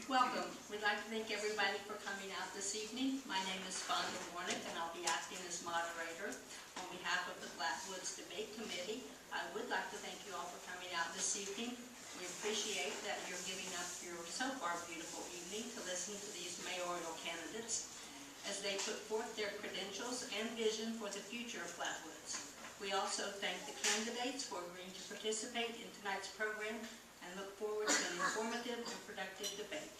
Welcome. We'd like to thank everybody for coming out this evening. My name is Spillman Ron Fields, and I'll be acting as moderator on behalf of the Flaatwoods Debate Committee. I would like to thank you all for coming out this evening. We appreciate that you're giving up your so far beautiful evening to listen to these mayoral candidates as they put forth their credentials and vision for the future of Flaatwoods. We also thank the candidates for agreeing to participate in tonight's program and look forward to an informative and productive debate.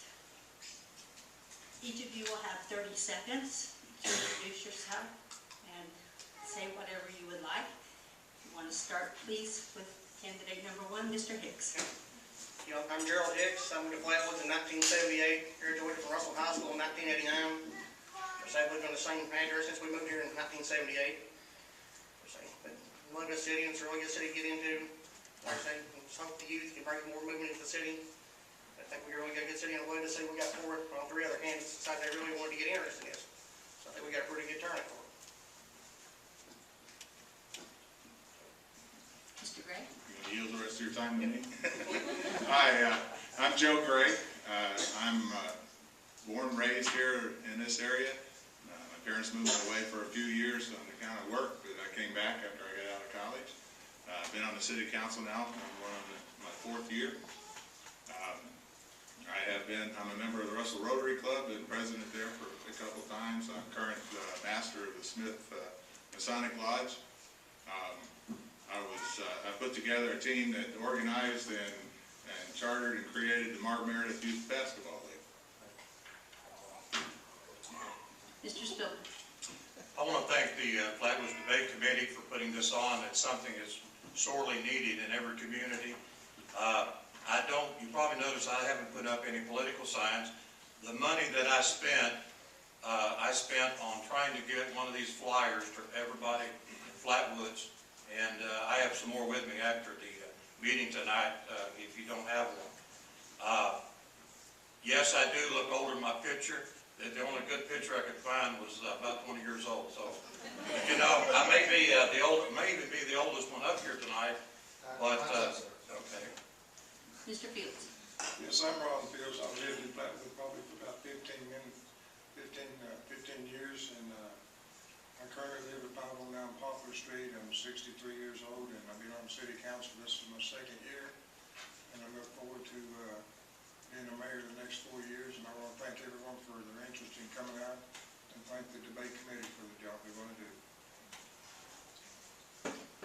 Each of you will have 30 seconds to introduce yourself and say whatever you would like. If you want to start, please, with candidate number 1, Mr. Hicks. I'm Jerald Hicks. I moved to Flaatwoods in 1978. Graduated from Russell High School in 1989. I've lived on the same address since we moved here in 1978. But love this city, and it's a really good city to get into. Like I say, just hope the youth can bring more movement into the city. I think we really got a good city in the way. The city we got 3 other candidates decided they really wanted to get interested in this. So I think we got a pretty good turnout for it. Mr. Gray. You want to yield the rest of your time to me? Hi, I'm Joe Gray. I'm born and raised here in this area. My parents moved away for a few years on account of work, but I came back after I got out of college. I've been on the city council now. I'm on my 4th year. I'm a member of the Russell Rotary Club, been president there for a couple times. I'm current master of the Smith Masonic Lodge. I put together a team that organized and chartered and created the Mark Meredith Youth Basketball League. Mr. Speelman. I want to thank the Flaatwoods Debate Committee for putting this on. It's something that's sorely needed in every community. You probably noticed I haven't put up any political signs. The money that I spent on trying to get one of these flyers to everybody in Flaatwoods, and I have some more with me after the meeting tonight if you don't have one. Yes, I do look older in my picture. The only good picture I could find was about 20 years old. So, you know, I may be the oldest one up here tonight, but okay. Mr. Fields. Yes, I'm Ron Fields. I've lived in Flaatwood probably for about 15 years, and I currently live at 509 Poplar Street. I'm 63 years old, and I've been on the city council. This is my 2nd year, and I look forward to being the mayor the next 4 years. And I want to thank everyone for their interest in coming out, and thank the debate committee for the job they're going to do.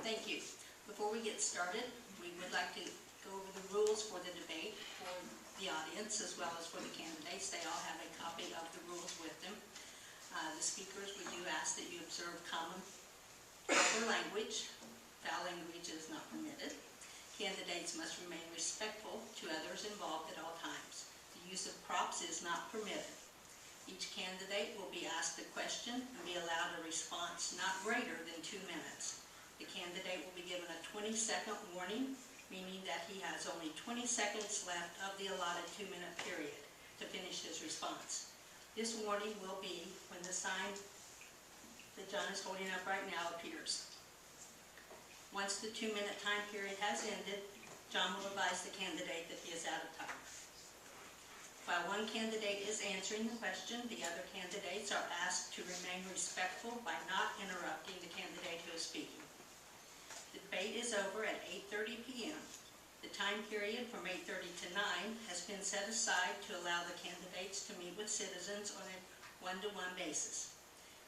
Thank you. Before we get started, we would like to go over the rules for the debate for the audience as well as for the candidates. They all have a copy of the rules with them. The speakers, we do ask that you observe common, proper language. Foul language is not permitted. Candidates must remain respectful to others involved at all times. The use of props is not permitted. Each candidate will be asked a question and be allowed a response not greater than 2 minutes. The candidate will be given a 20-second warning, meaning that he has only 20 seconds left of the allotted 2-minute period to finish his response. This warning will be when the sign that John is holding up right now appears. Once the 2-minute time period has ended, John will advise the candidate that he is out of time. While one candidate is answering the question, the other candidates are asked to remain respectful by not interrupting the candidate who is speaking. The debate is over at 8:30 p.m. The time period from 8:30 to 9 has been set aside to allow the candidates to meet with citizens on a one-to-one basis.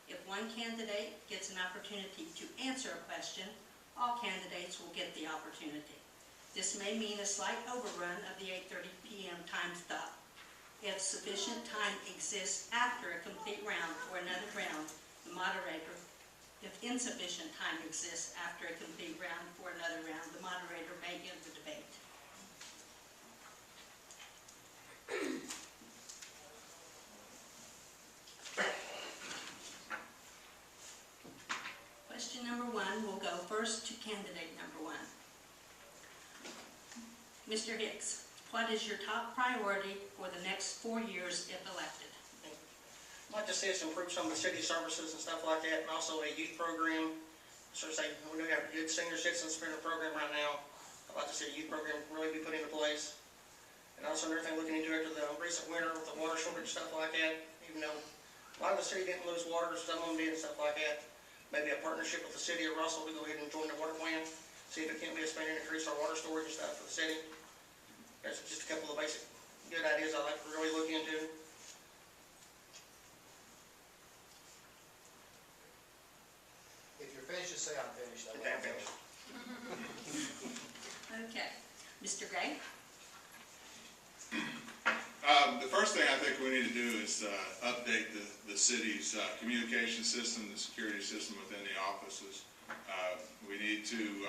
If one candidate gets an opportunity to answer a question, all candidates will get the opportunity. This may mean a slight overrun of the 8:30 p.m. time stop. If sufficient time exists after a complete round or another round, the moderator, if insufficient time exists after a complete round for another round, the moderator may end the debate. Question number 1 will go first to candidate number 1. Mr. Hicks, what is your top priority for the next 4 years if elected? I'd like to see us improve some of the city services and stuff like that, and also a youth program. So say we do have a good senior citizen spending program right now. I'd like to see a youth program really be put into place. And also council and everything looking into after the recent winter with the water shortage, stuff like that. Even though a lot of the city didn't lose water, some of them did and stuff like that. Maybe a partnership with the city of Russell to go ahead and join the water plan, see if it can't be a spending, increase our water storage and stuff for the city. That's just a couple of basic good ideas I'd like to really look into. If you're finished, just say I'm finished. Okay, I'm finished. Okay. Mr. Gray? The first thing I think we need to do is update the city's communication system, the security system within the offices. We need to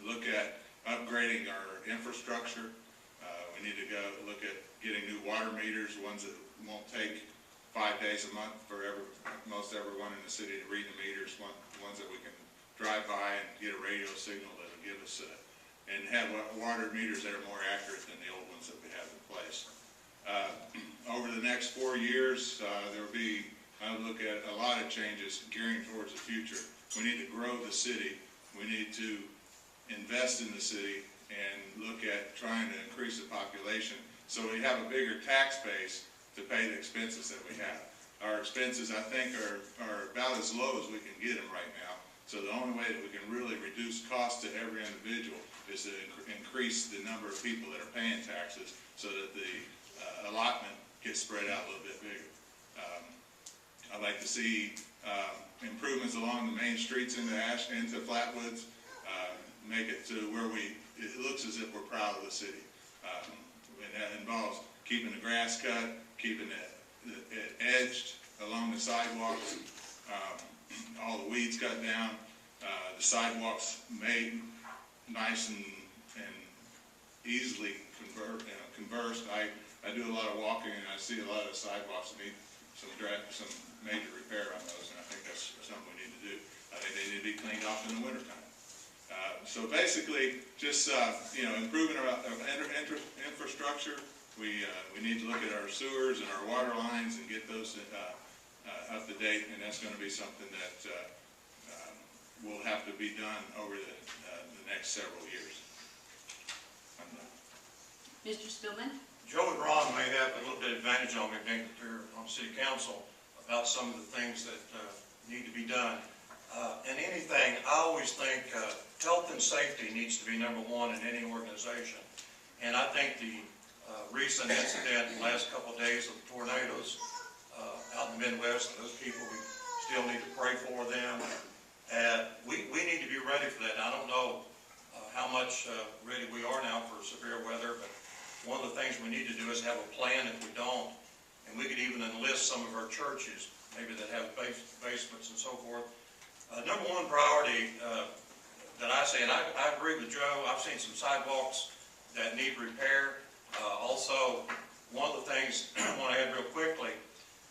look at upgrading our infrastructure. We need to go look at getting new water meters, ones that won't take 5 days a month for most everyone in the city to read the meters, ones that we can drive by and get a radio signal that will give us and have water meters that are more accurate than the old ones that we have in place. Over the next 4 years, there will be, I look at a lot of changes gearing towards the future. We need to grow the city. We need to invest in the city and look at trying to increase the population so we have a bigger tax base to pay the expenses that we have. Our expenses, I think, are about as low as we can get them right now. So the only way that we can really reduce costs to every individual is to increase the number of people that are paying taxes so that the allotment gets spread out a little bit bigger. I'd like to see improvements along the main streets into Flaatwoods, make it to where it looks as if we're proud of the city. And that involves keeping the grass cut, keeping it edged along the sidewalks, all the weeds cut down, the sidewalks made nice and easily conversed. I do a lot of walking and I see a lot of sidewalks that need some major repair on those, and I think that's something we need to do. I think they need to be cleaned off in the wintertime. So basically, just improving our infrastructure. We need to look at our sewers and our water lines and get those up to date, and that's going to be something that will have to be done over the next several years. Mr. Spillman? Joe and Ron may have a little bit of advantage on me being here on city council about some of the things that need to be done. In anything, I always think health and safety needs to be number one in any organization. And I think the recent incident in the last couple of days of the tornadoes out in the Midwest, those people, we still need to pray for them. We need to be ready for that. I don't know how much ready we are now for severe weather, but one of the things we need to do is have a plan if we don't. And we could even enlist some of our churches, maybe that have basements and so forth. Number one priority that I say, and I agree with Joe, I've seen some sidewalks that need repair. Also, one of the things I want to add real quickly,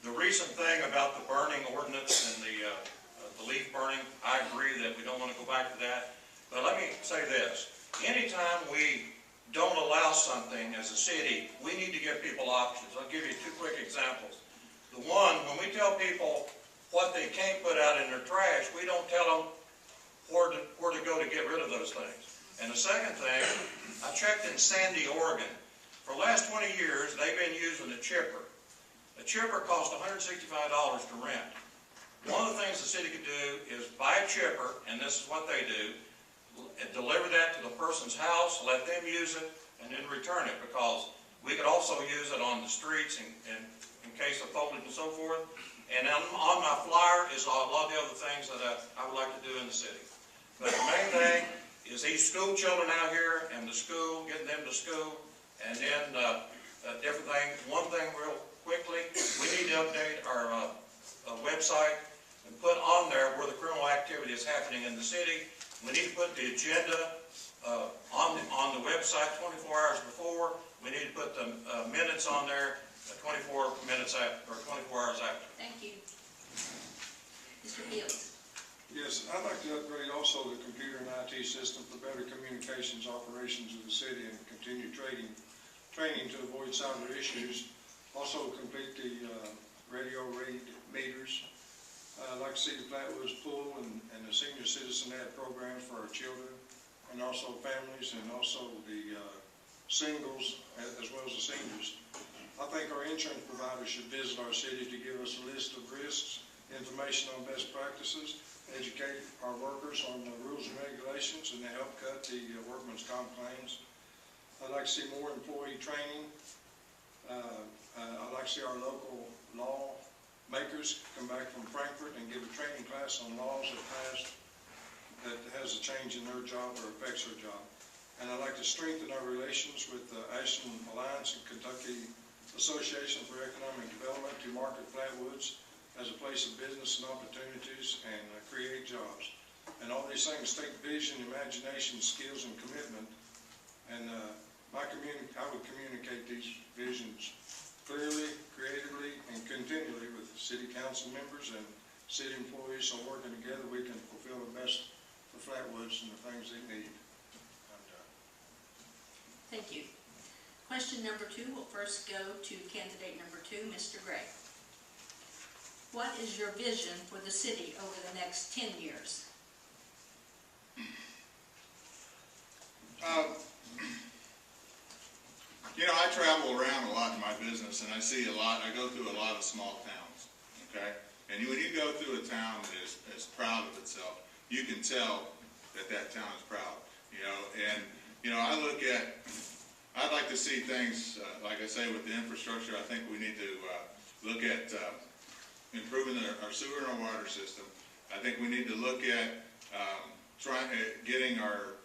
the recent thing about the burning ordinance and the leaf burning, I agree that we don't want to go back to that. But let me say this, anytime we don't allow something as a city, we need to give people options. I'll give you two quick examples. The one, when we tell people what they can't put out in their trash, we don't tell them where to go to get rid of those things. And the second thing, I checked in Sandy, Oregon. For the last 20 years, they've been using a chipper. A chipper costs $165 to rent. One of the things the city could do is buy a chipper, and this is what they do, and deliver that to the person's house, let them use it, and then return it, because we could also use it on the streets in case of foliage and so forth. And on my flyer is a lot of the other things that I would like to do in the city. But the main thing is these school children out here and the school, getting them to school, and then different things. One thing real quickly, we need to update our website and put on there where the criminal activity is happening in the city. We need to put the agenda on the website 24 hours before. We need to put the minutes on there 24 minutes after, or 24 hours after. Thank you. Mr. Fields? Yes, I'd like to upgrade also the computer and IT system for better communications operations of the city and continue training to avoid cyber issues. Also complete the radio read meters. I'd like to see the Flaatwoods pool and the senior citizen ad program for our children and also families, and also the singles as well as the seniors. I think our insurance providers should visit our city to give us a list of risks, information on best practices, educate our workers on the rules and regulations, and to help cut the workman's comp claims. I'd like to see more employee training. I'd like to see our local law makers come back from Frankfurt and give a training class on laws that passed that has a change in their job or affects their job. And I'd like to strengthen our relations with the Ashland Alliance and Kentucky Association for Economic Development to market Flaatwoods as a place of business and opportunities and create jobs. And all these things take vision, imagination, skills, and commitment. And I would communicate these visions clearly, creatively, and continually with city council members and city employees, so working together we can fulfill the best for Flaatwoods and the things they need. I'm done. Thank you. Question number 2 will first go to candidate number 2, Mr. Gray. What is your vision for the city over the next 10 years? You know, I travel around a lot in my business, and I see a lot, I go through a lot of small towns, okay? And when you go through a town that is proud of itself, you can tell that that town is proud, you know? And, you know, I'd like to see things, like I say, with the infrastructure. I think we need to look at improving our sewer and our water system. I think we need to look at getting our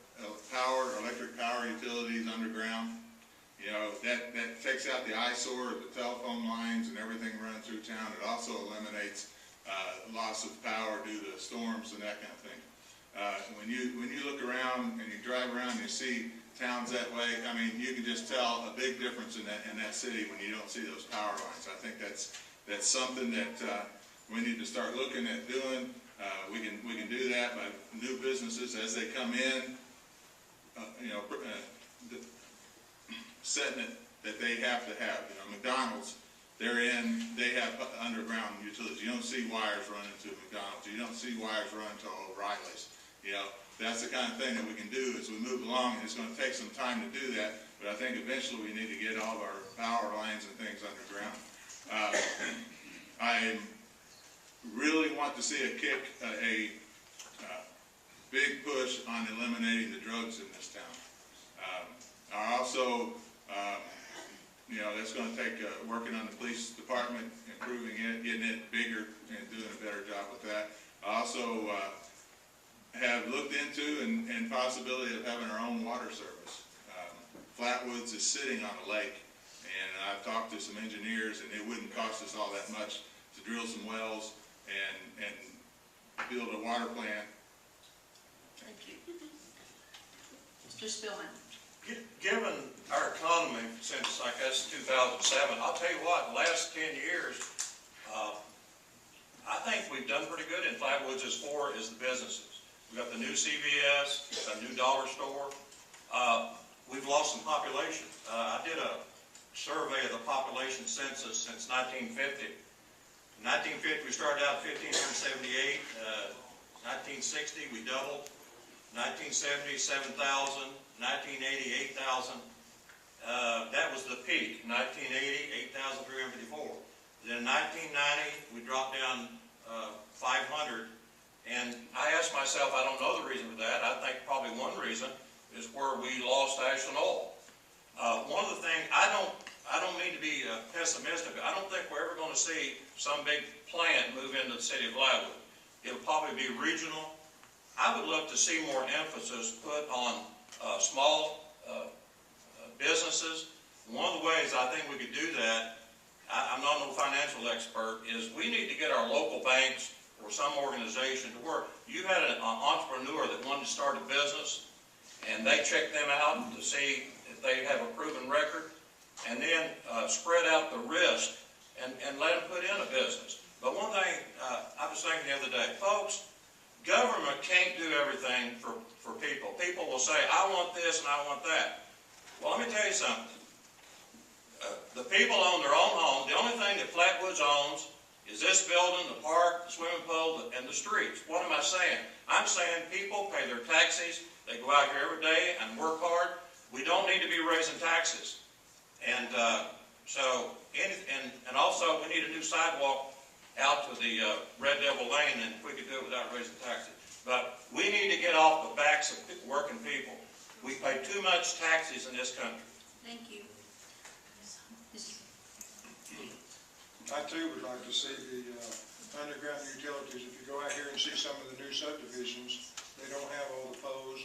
electric power utilities underground. You know, that takes out the eyesore of the telephone lines and everything running through town. It also eliminates loss of power due to storms and that kind of thing. When you look around and you drive around and you see towns that way, I mean, you can just tell a big difference in that city when you don't see those power lines. I think that's something that we need to start looking at doing. We can do that by new businesses as they come in. You know, setting it that they have to have. You know, McDonald's, they have underground utilities. You don't see wires running to McDonald's. You don't see wires running to O'Reilly's. You know, that's the kind of thing that we can do as we move along, and it's going to take some time to do that, but I think eventually we need to get all of our power lines and things underground. I really want to see a big push on eliminating the drugs in this town. I also, you know, that's going to take working on the police department, improving it, getting it bigger, and doing a better job with that. I also have looked into and possibility of having our own water service. Flaatwoods is sitting on a lake, and I've talked to some engineers, and it wouldn't cost us all that much to drill some wells and build a water plant. Thank you. Mr. Spillman. Given our economy since, I guess, 2007, I'll tell you what, the last 10 years, I think we've done pretty good in Flaatwoods as far as the businesses. We've got the new CVS, a new dollar store. We've lost some population. I did a survey of the population census since 1950. In 1950, we started out 1,578. 1960, we doubled. 1970, 7,000. 1980, 8,000. That was the peak. 1980, 8,354. Then in 1990, we dropped down 500. And I asked myself, I don't know the reason for that. I think probably one reason is where we lost Ashland Oil. One of the things, I don't mean to be pessimistic, but I don't think we're ever going to see some big plant move into the city of Flaatwood. It'll probably be regional. I would love to see more emphasis put on small businesses. One of the ways I think we could do that, I'm not no financial expert, is we need to get our local banks or some organization to work. You had an entrepreneur that wanted to start a business, and they checked them out to see if they have a proven record, and then spread out the risk and let them put in a business. But one thing I was thinking the other day, folks, government can't do everything for people. People will say, I want this and I want that. Well, let me tell you something. The people own their own home. The only thing that Flaatwoods owns is this building, the park, the swimming pool, and the streets. What am I saying? I'm saying people pay their taxes. They go out here every day and work hard. we don't need to be raising taxes. And and also we need a new sidewalk out to the Red Devil Lane, and if we could do it without raising taxes. But we need to get off the backs of working people. We pay too much taxes in this country. Thank you. I too would like to see the underground utilities. If you go out here and see some of the new subdivisions, they don't have all the poles,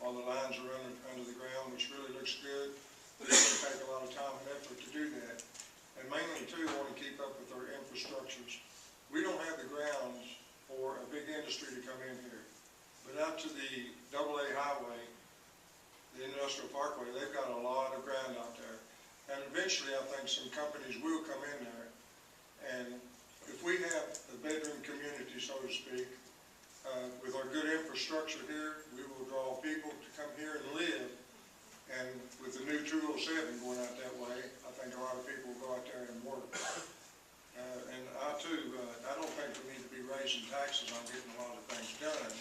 all the lines are under the ground, which really looks good. But it's going to take a lot of time and effort to do that. And mainly too, we want to keep up with our infrastructures. We don't have the grounds for a big industry to come in here. But out to the AA highway, the industrial parkway, they've got a lot of ground out there. And eventually I think some companies will come in there. And if we have a bedroom community, so to speak, with our good infrastructure here, we will draw people to come here and live. And with the new 207 going out that way, I think a lot of people will go out there and work. And I too, I don't think we need to be raising taxes on getting a lot of things done.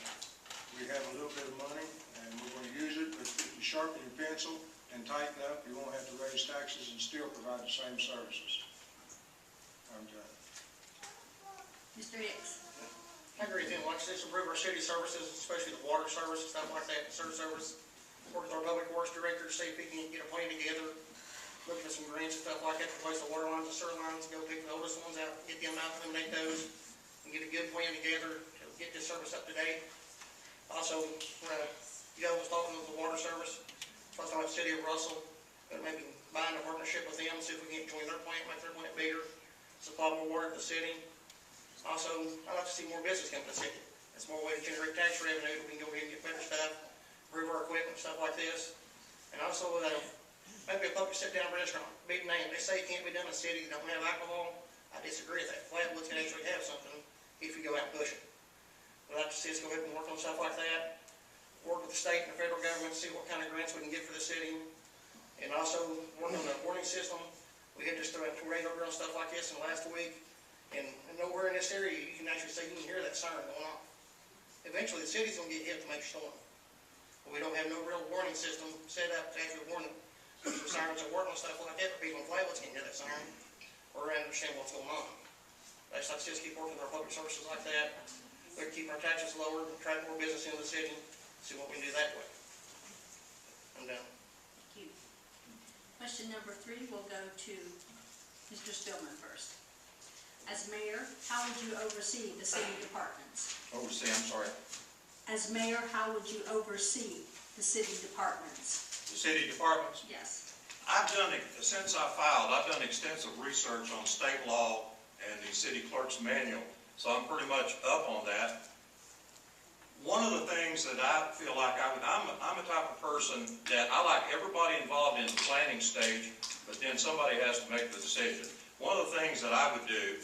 We have a little bit of money and we're going to use it, but if you sharpen your pencil and tighten up, you won't have to raise taxes and still provide the same services. I'm done. Mr. Hicks. I agree with him. Like I said, improve our city services, especially the water service, stuff like that, sewer service. Work with our public works director, see if we can get a plan together, look at some grants and stuff like that, replace the water lines, the sewer lines, go pick the oldest ones out, get them out, eliminate those, and get a good plan together to get this service up to date. Also, you guys was talking with the water service, talking about the city of Russell, but maybe buying a partnership with them, see if we can join their plant, make their plant bigger, supply more water to the city. Also, I'd like to see more business come to the city. It's more way to generate tax revenue, we can go ahead and get better stuff, improve our equipment, stuff like this. And also, maybe a public sit-down restaurant, big name. They say it can't be done in a city that don't have alcohol. I disagree with that. Flaatwoods can actually have something if you go out and push it. I'd like to see us go ahead and work on stuff like that. Work with the state and the federal government to see what kind of grants we can get for the city. And also work on the warning system. We had just thrown a tornado drill and stuff like this in the last week. And nowhere in this area you can actually say you can hear that siren going off. Eventually the city's going to get hit with a major storm. We don't have no real warning system set up to actually warn them. Because the sirens are working and stuff like that, but people in Flaatwoods can't hear that siren or understand what's going on. Let's just keep working with our public services like that. We keep our taxes lower, attract more business into the city, see what we can do that way. I'm done. Thank you. Question number 3 will go to Mr. Spillman first. As mayor, how would you oversee the city departments? Oversee, I'm sorry. As mayor, how would you oversee the city departments? The city departments? Yes. Since I filed, I've done extensive research on state law and the city clerk's manual, so I'm pretty much up on that. One of the things that I feel like I'm a type of person that I like everybody involved in the planning stage, but then somebody has to make the decision. One of the things that I would do,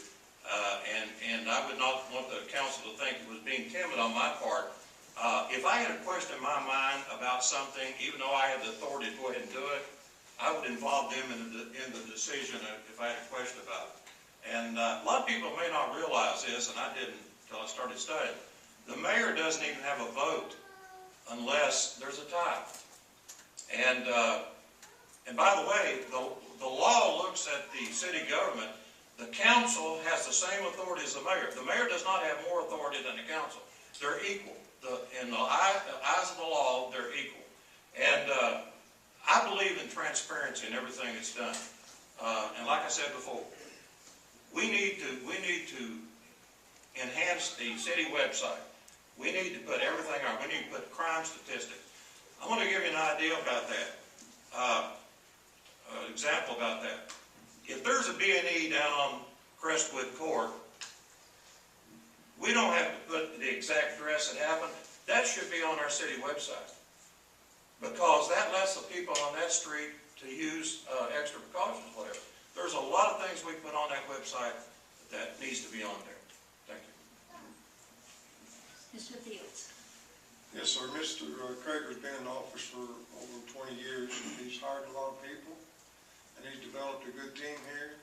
and I would not want the council to think it was being timid on my part, if I had a question in my mind about something, even though I had the authority to go ahead and do it, I would involve them in the decision if I had a question about it. And a lot of people may not realize this, and I didn't until I started studying. The mayor doesn't even have a vote unless there's a tie. And by the way, the law looks at the city government. The council has the same authority as the mayor. The mayor does not have more authority than the council. They're equal. In the eyes of the law, they're equal. And I believe in transparency in everything that's done. And like I said before, we need to enhance the city website. We need to put everything on. We need to put crime statistics. I want to give you an idea about that. An example about that. If there's a B&E down on Crestwood Court, we don't have to put the exact address that happened. That should be on our city website, because that lets the people on that street to use extra precautions, whatever. There's a lot of things we put on that website that needs to be on there. Thank you. Mr. Fields. Yes, sir. Mr. Crager's been in office for over 20 years, and he's hired a lot of people, and he's developed a good team here.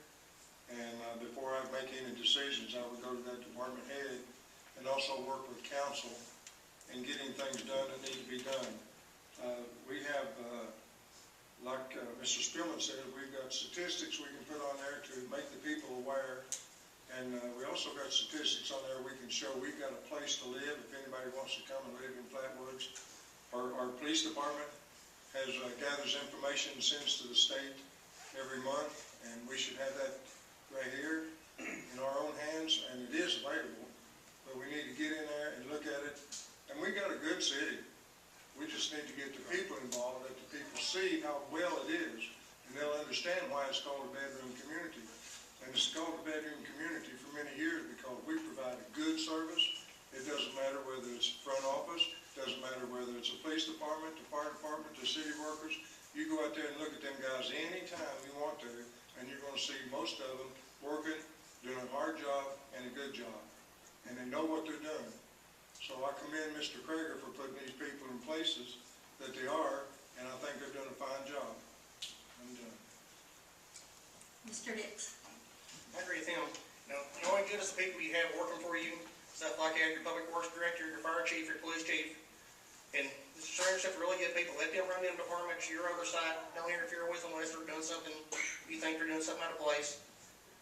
And before I make any decisions, I would go to that department head and also work with council in getting things done that need to be done. We have like Mr. Spillman said, we've got statistics we can put on there to make the people aware. And we also got statistics on there we can show we've got a place to live if anybody wants to come and live in Flaatwoods. Our police department has gathers information and sends to the state every month, and we should have that right here in our own hands, and it is available. But we need to get in there and look at it. And we got a good city. We just need to get the people involved, let the people see how well it is, and they'll understand why it's called a bedroom community. And it's called a bedroom community for many years because we provide a good service. It doesn't matter whether it's front office, doesn't matter whether it's a police department, the fire department, the city workers. You go out there and look at them guys anytime you want to, and you're going to see most of them working, doing a hard job and a good job. And they know what they're doing. So I commend Mr. Crager for putting these people in places that they are, and I think they're doing a fine job. I'm done. Mr. Hicks. I agree with him. You know, only good is the people you have working for you, stuff like that, your public works director, your fire chief, your police chief. And surround yourself with really good people. Let them run them departments, your oversight. Don't interfere with them unless they're doing something, you think they're doing something out of place.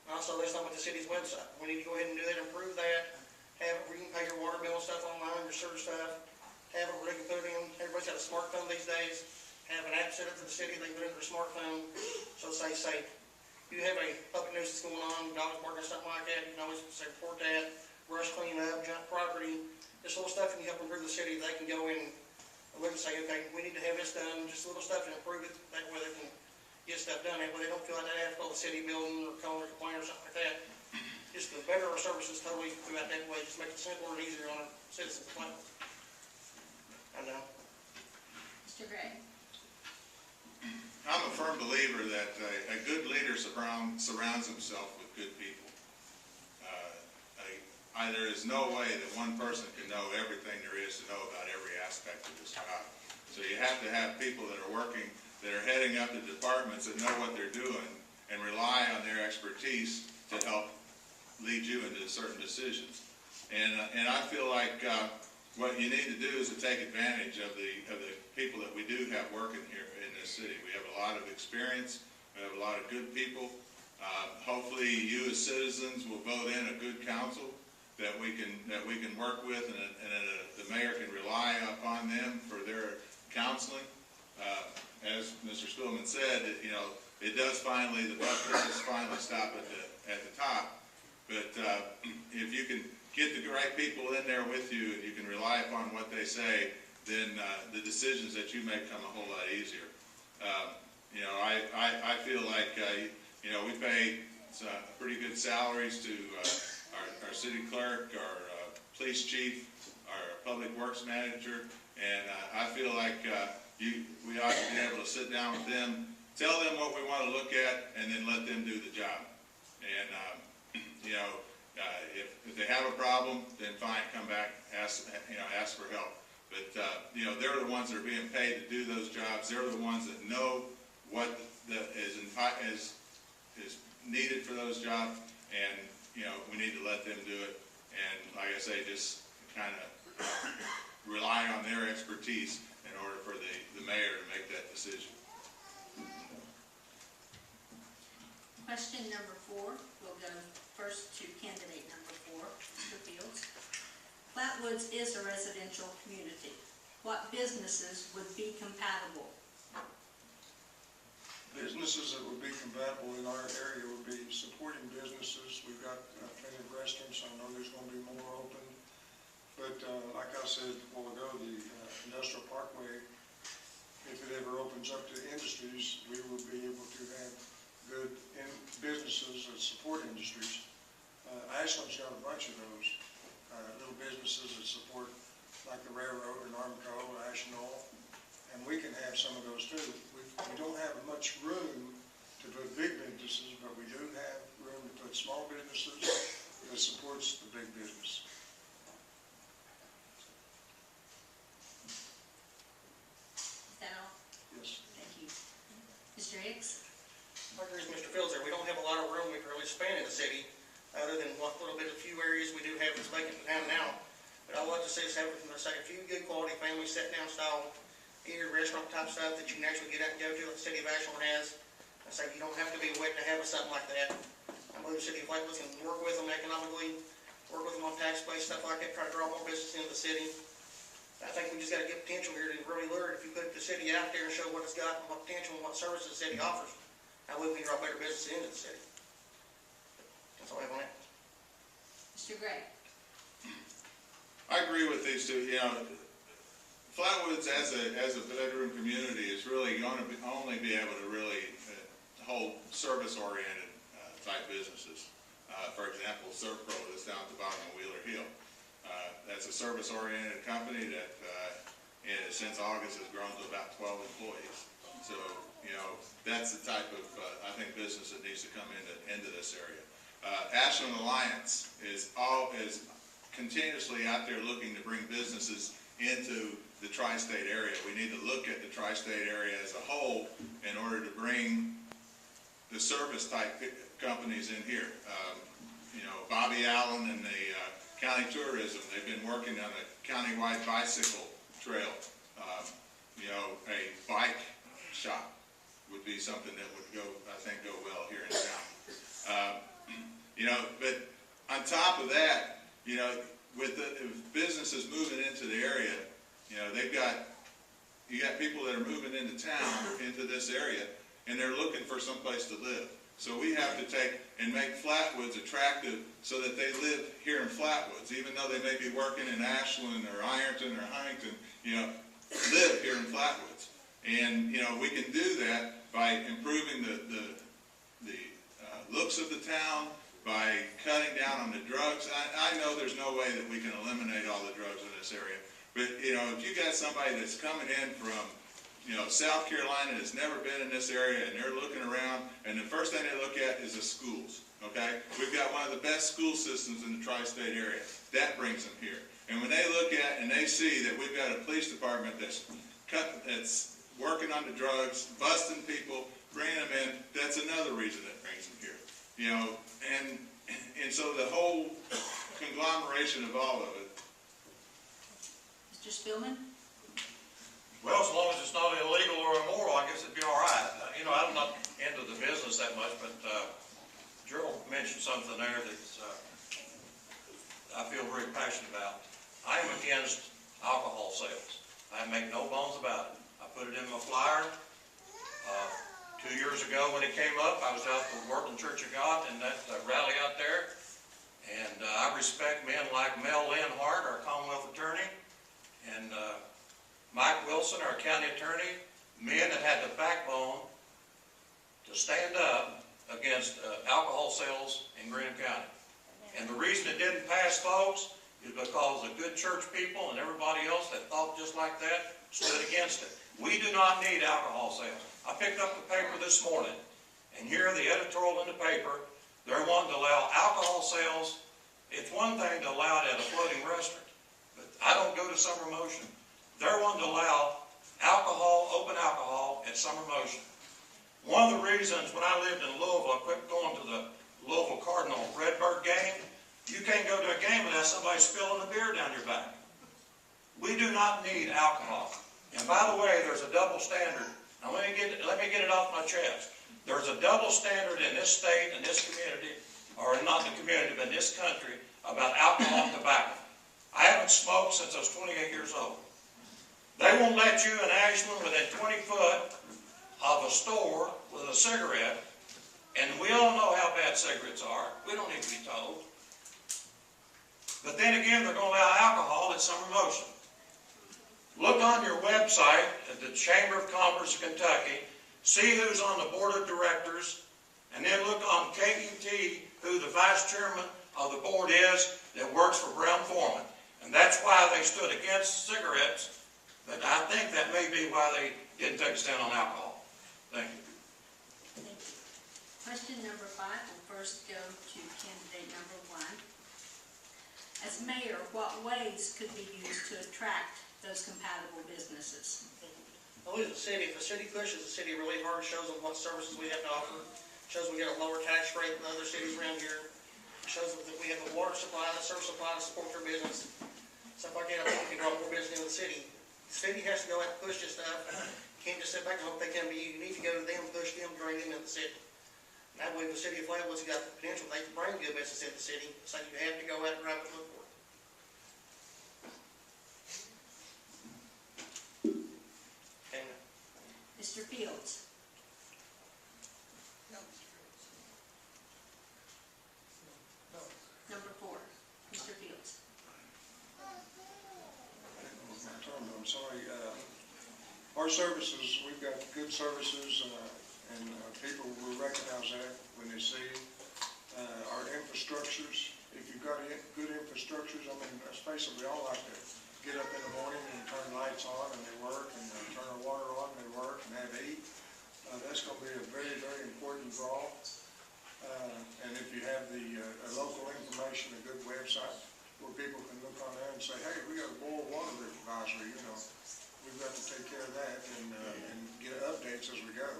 Also, there's something with the city's website. We need to go ahead and do that, improve that. Have it where you can pay your water bill and stuff online, your sewer stuff. Have it where they can put it in. Everybody's got a smartphone these days. Have an app set up to the city, they can put it in their smartphone, so stay safe. If you have a public nuisance going on, dogs barking, something like that, you can always say report that, brush clean up, junk property, this little stuff can help improve the city. They can go in and look and say, okay, we need to have this done, just little stuff to improve it, that way they can get stuff done, that way they don't feel like they have to call the city building or call or complain or something like that. Just to better our services totally throughout that way, just make it simpler and easier on our citizens. I know. Mr. Gray. I'm a firm believer that a good leader surrounds himself with good people. There is no way that one person can know everything there is to know about every aspect of this job. So you have to have people that are working, that are heading up the departments that know what they're doing and rely on their expertise to help lead you into certain decisions. And I feel like what you need to do is to take advantage of the people that we do have working here in this city. We have a lot of experience. We have a lot of good people. Hopefully, you as citizens will vote in a good council that we can work with, and the mayor can rely upon them for their counseling. As Mr. Speelman said, it does finally, the buck does finally stop at the top. But if you can get the right people in there with you and you can rely upon what they say, then the decisions that you make come a whole lot easier. I feel like, we pay pretty good salaries to our city clerk, our police chief, our public works manager, and I feel like we ought to be able to sit down with them, tell them what we want to look at, and then let them do the job. And if they have a problem, then fine, come back, ask for help. But they're the ones that are being paid to do those jobs. They're the ones that know what is needed for those jobs, and we need to let them do it. And like I say, just kind of rely on their expertise in order for the mayor to make that decision. Question number 4, we'll go first to candidate number 4, Mr. Fields. Flaatwoods is a residential community. What businesses would be compatible? Businesses that would be compatible in our area would be supporting businesses. We've got plenty of restaurants. I know there's going to be more open. But like I said a while ago, the industrial parkway, if it ever opens up to industries, we will be able to have good businesses that support industries. Ashland's got a bunch of those little businesses that support, like the railroad and Armco, Ashland Oil, and we can have some of those too. We don't have much room to put big businesses, but we do have room to put small businesses that supports the big business. Is that all? Yes. Thank you. Mr. Hicks? I agree with Mr. Fields there. We don't have a lot of room we can really spend in the city, other than what little bit, a few areas we do have that's vacant in town now. But I would like to see us have, a few good quality families, set down style, catered restaurant type stuff that you can actually get out and go to, like the city of Ashland has. I say you don't have to be wet to have something like that. I believe the city of Flaatwoods can work with them economically, work with them on tax base, stuff like that, try to draw more business into the city. I think we just gotta get potential here to really lure it. If you put the city out there and show what it's got, and what potential and what services the city offers, I believe we can draw better business into the city. That's all I have on that. Mr. Gray? I agree with these two. You know, Flaatwoods as a bedroom community is really going to only be able to really hold service-oriented type businesses. For example, Servpro that's down at the bottom of Wheeler Hill. That's a service-oriented company that since August has grown to about 12 employees. So, you know, that's the type of, I think, business that needs to come into this area. Ashland Alliance is continuously out there looking to bring businesses into the tri-state area. We need to look at the tri-state area as a whole in order to bring the service-type companies in here. You know, Bobby Allen and the County Tourism, they've been working on a countywide bicycle trail. You know, a bike shop would be something that would go, I think, go well here in town. You know, but on top of that, you know, with the businesses moving into the area, you know, you got people that are moving into town, into this area, and they're looking for some place to live. So we have to take and make Flaatwoods attractive so that they live here in Flaatwoods, even though they may be working in Ashland or Ironton or Huntington, you know, live here in Flaatwoods. And, you know, we can do that by improving the looks of the town, by cutting down on the drugs. I know there's no way that we can eliminate all the drugs in this area, but, you know, if you got somebody that's coming in from, you know, South Carolina that's never been in this area and they're looking around, and the first thing they look at is the schools, okay? We've got one of the best school systems in the tri-state area. That brings them here. And when they look at and they see that we've got a police department that's working on the drugs, busting people, bringing them in, that's another reason that brings them here. You know, and so the whole conglomeration of all of it. Mr. Speelman? Well, as long as it's not illegal or immoral, I guess it'd be all right. You know, I'm not into the business that much, but Jerald mentioned something there that I feel very passionate about. I am against alcohol sales. I make no bones about it. I put it in my flyer. 2 years ago when it came up, I was out at the Working Church of God in that rally out there. And I respect men like Mel Lynn Hart, our Commonwealth Attorney, and Mike Wilson, our County Attorney, men that had the backbone to stand up against alcohol sales in Greenham County. And the reason it didn't pass, folks, is because the good church people and everybody else that thought just like that stood against it. We do not need alcohol sales. I picked up the paper this morning, and here the editorial in the paper, they're wanting to allow alcohol sales. It's one thing to allow it at a floating restaurant, but I don't go to Summer Motion. They're wanting to allow alcohol, open alcohol at Summer Motion. One of the reasons when I lived in Louisville, I quit going to the Louisville Cardinal Redbird game. You can't go to a game without somebody spilling the beer down your back. We do not need alcohol. And by the way, there's a double standard. Now let me get it off my chest. There's a double standard in this state and this community, or not the community, but in this country, about alcohol and tobacco. I haven't smoked since I was 28 years old. They won't let you in Ashland within 20 foot of a store with a cigarette, and we all know how bad cigarettes are. We don't need to be told. But then again, they're going to allow alcohol at Summer Motion. Look on your website at the Chamber of Commerce of Kentucky, see who's on the board of directors, and then look on KUT who the vice chairman of the board is that works for Brown Foreman. And that's why they stood against cigarettes, but I think that may be why they didn't take a stand on alcohol. Thank you. Thank you. Question number 5 will first go to candidate number 1. As mayor, what ways could be used to attract those compatible businesses? I believe the city, if the city pushes the city really hard, shows them what services we have to offer, shows we got a lower tax rate than other cities around here, shows them that we have a water supply and a service supply to support their business, stuff like that. I think we can draw more business into the city. city has to go out and push this stuff. You can't just sit back and hope they come to you. You need to go to them, push them, bring them into the city. And I believe the city of Flaatwoods has got the potential, they can bring good business into the city, so you have to go out and drive and look for it. Okay, now. Mr. Fields? Number 4, Mr. Fields. I'm sorry, our services, we've got good services, and people will recognize that when they see our infrastructures. If you've got good infrastructures, I mean, let's face it, we all like to get up in the morning and turn lights on and they work, and turn the water on and they work, and have to eat. That's going to be a very, very important draw. And if you have the local information, a good website where people can look on there and say, hey, we got a boil water advisory, you know, we've got to take care of that and get updates as we go.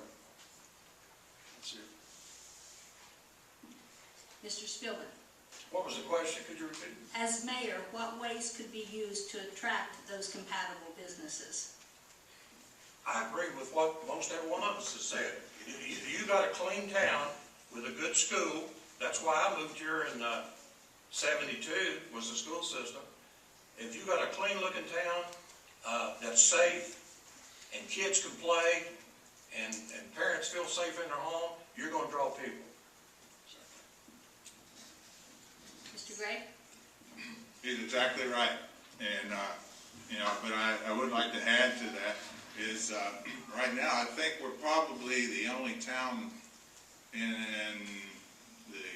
That's it. Mr. Speelman? What was the question? Could you repeat? As mayor, what ways could be used to attract those compatible businesses? I agree with what most every one of us has said. You got a clean town with a good school. That's why I moved here in 72, was the school system. If you got a clean looking town that's safe and kids can play and parents feel safe in their home, you're going to draw people. Mr. Gray? He's exactly right. And, you know, but I would like to add to that is, right now, I think we're probably the only town in the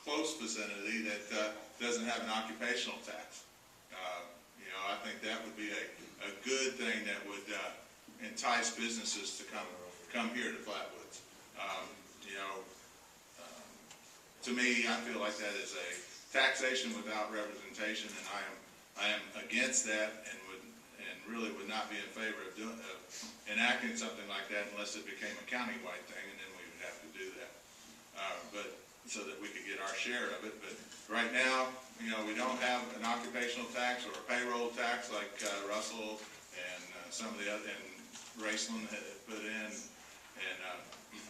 close vicinity that doesn't have an occupational tax. You know, I think that would be a good thing that would entice businesses to come here to Flaatwoods. You know, to me, I feel like that is a taxation without representation, and I am against that, and really would not be in favor of enacting something like that unless it became a countywide thing, and then we would have to do that. But so that we could get our share of it. But right now, you know, we don't have an occupational tax or a payroll tax like Russell and some of the other, and Raceland had put in. And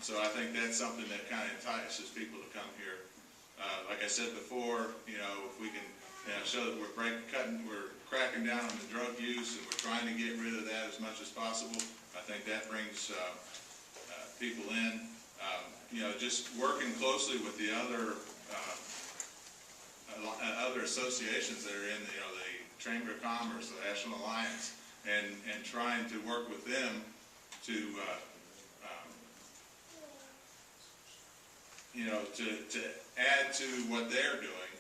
so I think that's something that kind of entices people to come here. Like I said before, you know, if we can show that we're cracking down on the drug use and we're trying to get rid of that as much as possible, I think that brings people in. You know, just working closely with the other associations that are in, you know, the Chamber of Commerce, the National Alliance, and trying to work with them to you know, to add to what they're doing,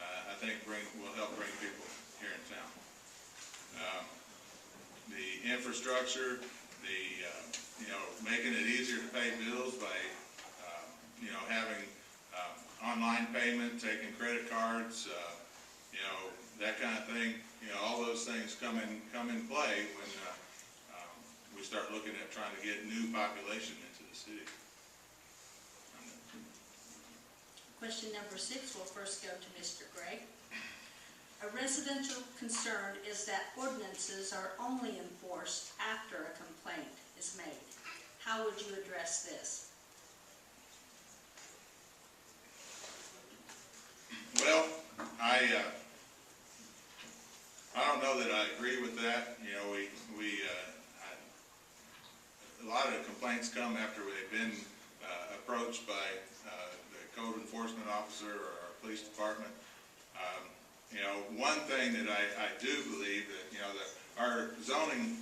I think will help bring people here in town. The infrastructure, you know, making it easier to pay bills by, you know, having online payment, taking credit cards, you know, that kind of thing. You know, all those things come in play when we start looking at trying to get new population into the city. Question number 6 will first go to Mr. Gray. A residential concern is that ordinances are only enforced after a complaint is made. How would you address this? Well, I don't know that I agree with that. You know, a lot of the complaints come after they've been approached by the code enforcement officer or our police department. You know, one thing that I do believe that, you know, that our zoning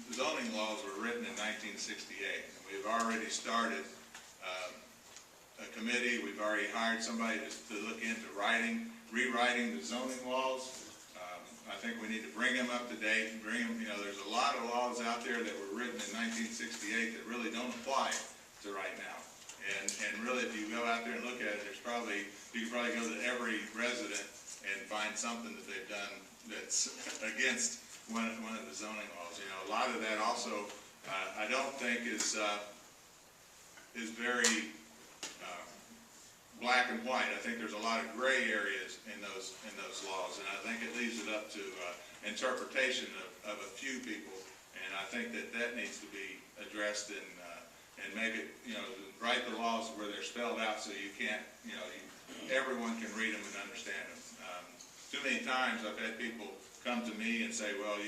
laws were written in 1968. We've already started a committee. We've already hired somebody to look into rewriting the zoning laws. I think we need to bring them up to date and bring them, you know, there's a lot of laws out there that were written in 1968 that really don't apply to right now. And really, if you go out there and look at it, you can probably go to every resident and find something that they've done that's against one of the zoning laws. You know, a lot of that also, I don't think is very black black and white. I think there's a lot of gray areas in those laws, and I think it leaves it up to interpretation of a few people. And I think that needs to be addressed and make it, write the laws where they're spelled out so you can't, everyone can read them and understand them. Too many times I've had people come to me and say, well,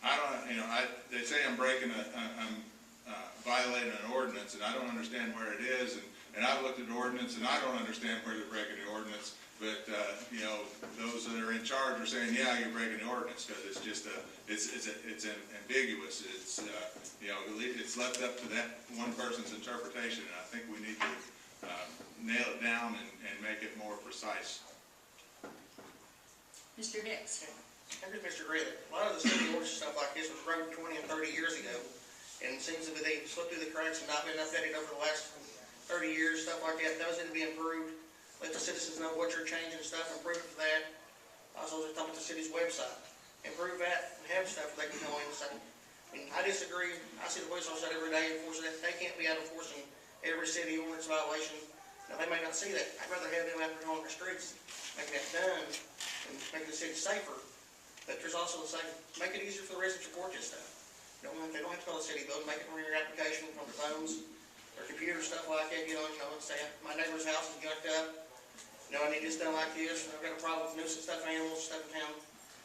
I don't, they say I'm violating an ordinance, and I don't understand where it is, and I've looked at the ordinance, and I don't understand where they're breaking the ordinance, but, those that are in charge are saying, yeah, you're breaking the ordinance, because it's just, it's ambiguous, it's, it's left up to that one person's interpretation, and I think we need to nail it down and make it more precise. Mr. Hicks. I agree with Mr. Gray. A lot of the city ordinance stuff like this was wrote 20 and 30 years ago, and it seems that they slipped through the cracks and not been updated over the last 30 years, stuff like that. Those need to be improved. Let the citizens know what you're changing and stuff, improve it for that. Also, they're talking about the city's website. Improve that and have stuff where they can go in and say, I disagree. I see the police officer every day enforcing that. They can't be out enforcing every city ordinance violation. Now, they may not see that. I'd rather have them out there on the streets, making that done and making the city safer. But there's also the same, make it easier for the residents to report this stuff. They don't have to call the city building, make it on your application from the phones or computer, stuff like that. And say, my neighbor's house is gunked up. I need this done like this. I've got a problem with nuisance stuff, animals, stuff in town.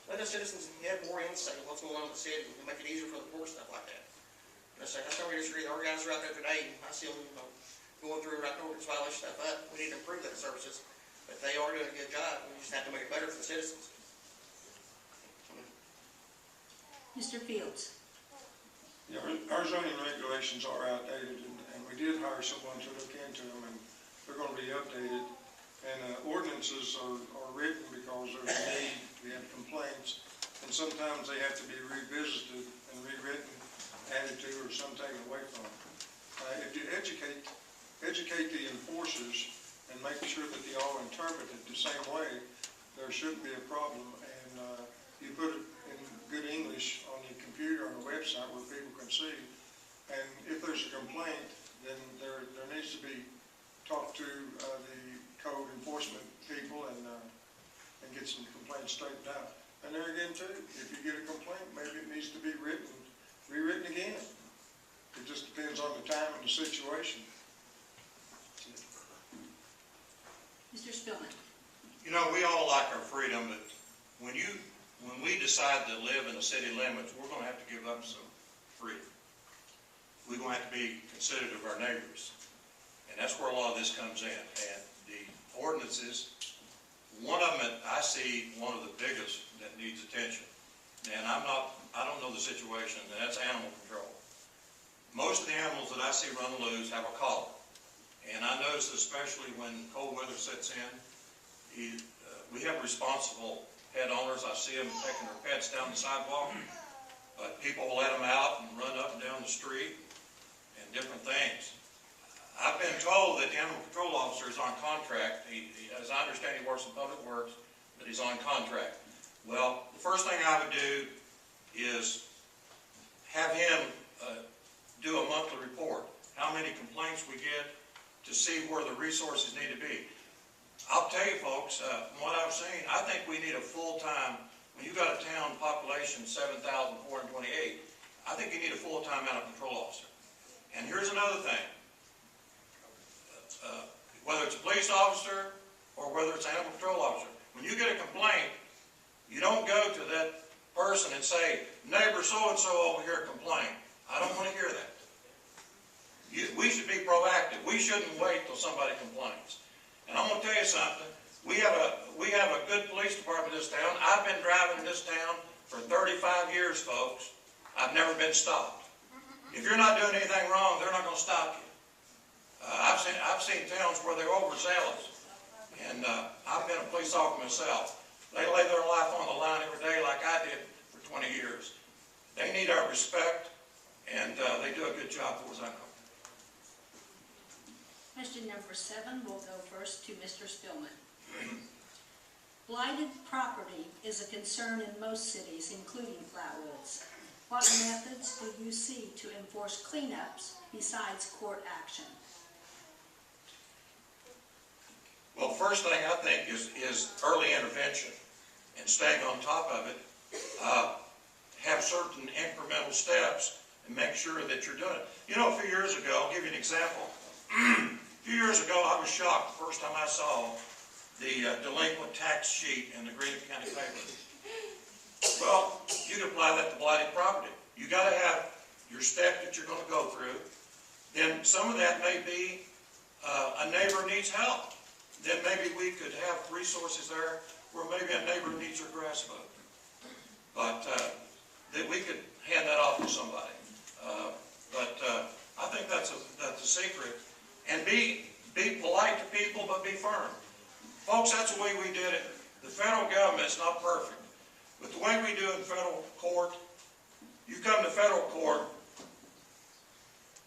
Let the citizens have more insight of what's going on in the city and make it easier for them to report stuff like that. That's how we disagree. Our guys are out there today, and I see them going through writing ordinance violation stuff up. We need to improve that services, but they are doing a good job. We just have to make it better for the citizens. Mr. Fields. Yeah, our zoning regulations are outdated, and we did hire someone to look into them, and they're going to be updated. And ordinances are written because there's a need, we have complaints, and sometimes they have to be revisited and rewritten, added to, or some taken away from. If you educate the enforcers and make sure that they all interpret it the same way, there shouldn't be a problem. And you put it in good English on your computer, on the website where people can see. And if there's a complaint, then there needs to be talk to the code enforcement people and get some complaints straightened out. And there again too, if you get a complaint, maybe it needs to be rewritten again. It just depends on the time and the situation. Mr. Spillman. We all like our freedom, but when we decide to live in the city limits, we're going to have to give up some freedom. We're going to have to be considerate of our neighbors. And that's where a lot of this comes in. And the ordinances, one of them, I see one of the biggest that needs attention. And I don't know the situation, and that's animal control. Most of the animals that I see run loose have a collar. And I notice especially when cold weather sets in, we have responsible pet owners. I see them taking their pets down the sidewalk, but people will let them out and run up and down the street and different things. I've been told that the animal control officer is on contract. As I understand, he works in public works, but he's on contract. Well, the first thing I would do is have him do a monthly report. How many complaints we get to see where the resources need to be. I'll tell you folks, from what I've seen, I think we need a full-time, when you've got a town population 7,428, I think you need a full-time animal control officer. And here's another thing. Whether it's a police officer or whether it's an animal control officer, when you get a complaint, you don't go to that person and say, neighbor so-and-so over here complained. I don't want to hear that. We should be proactive. We shouldn't wait till somebody complains. And I'm going to tell you something. We have a good police department in this town. I've been driving in this town for 35 years, folks. I've never been stopped. If you're not doing anything wrong, they're not going to stop you. I've seen towns where they're overzealous, and I've been a police officer myself. They lay their life on the line every day like I did for 20 years. They need our respect, and they do a good job for us. Question number 7 will go first to Mr. Spillman. Blighted property is a concern in most cities, including Flaatwoods. What methods do you see to enforce cleanups besides court action? Well, first thing I think is early intervention and staying on top of it. Have certain incremental steps and make sure that you're doing it. You know, a few years ago, I'll give you an example. A few years ago, I was shocked the first time I saw the delinquent tax sheet in the Greeley County paper. Well, you can apply that to blighted property. You got to have your step that you're going to go through. Then some of that may be a neighbor needs help. Then maybe we could have resources there where maybe a neighbor needs her grass mowed. But that we could hand that off to somebody. I think that's a secret. And be polite to people, but be firm. Folks, that's the way we did it. The federal government's not perfect. But the way we do it in federal court, you come to federal court,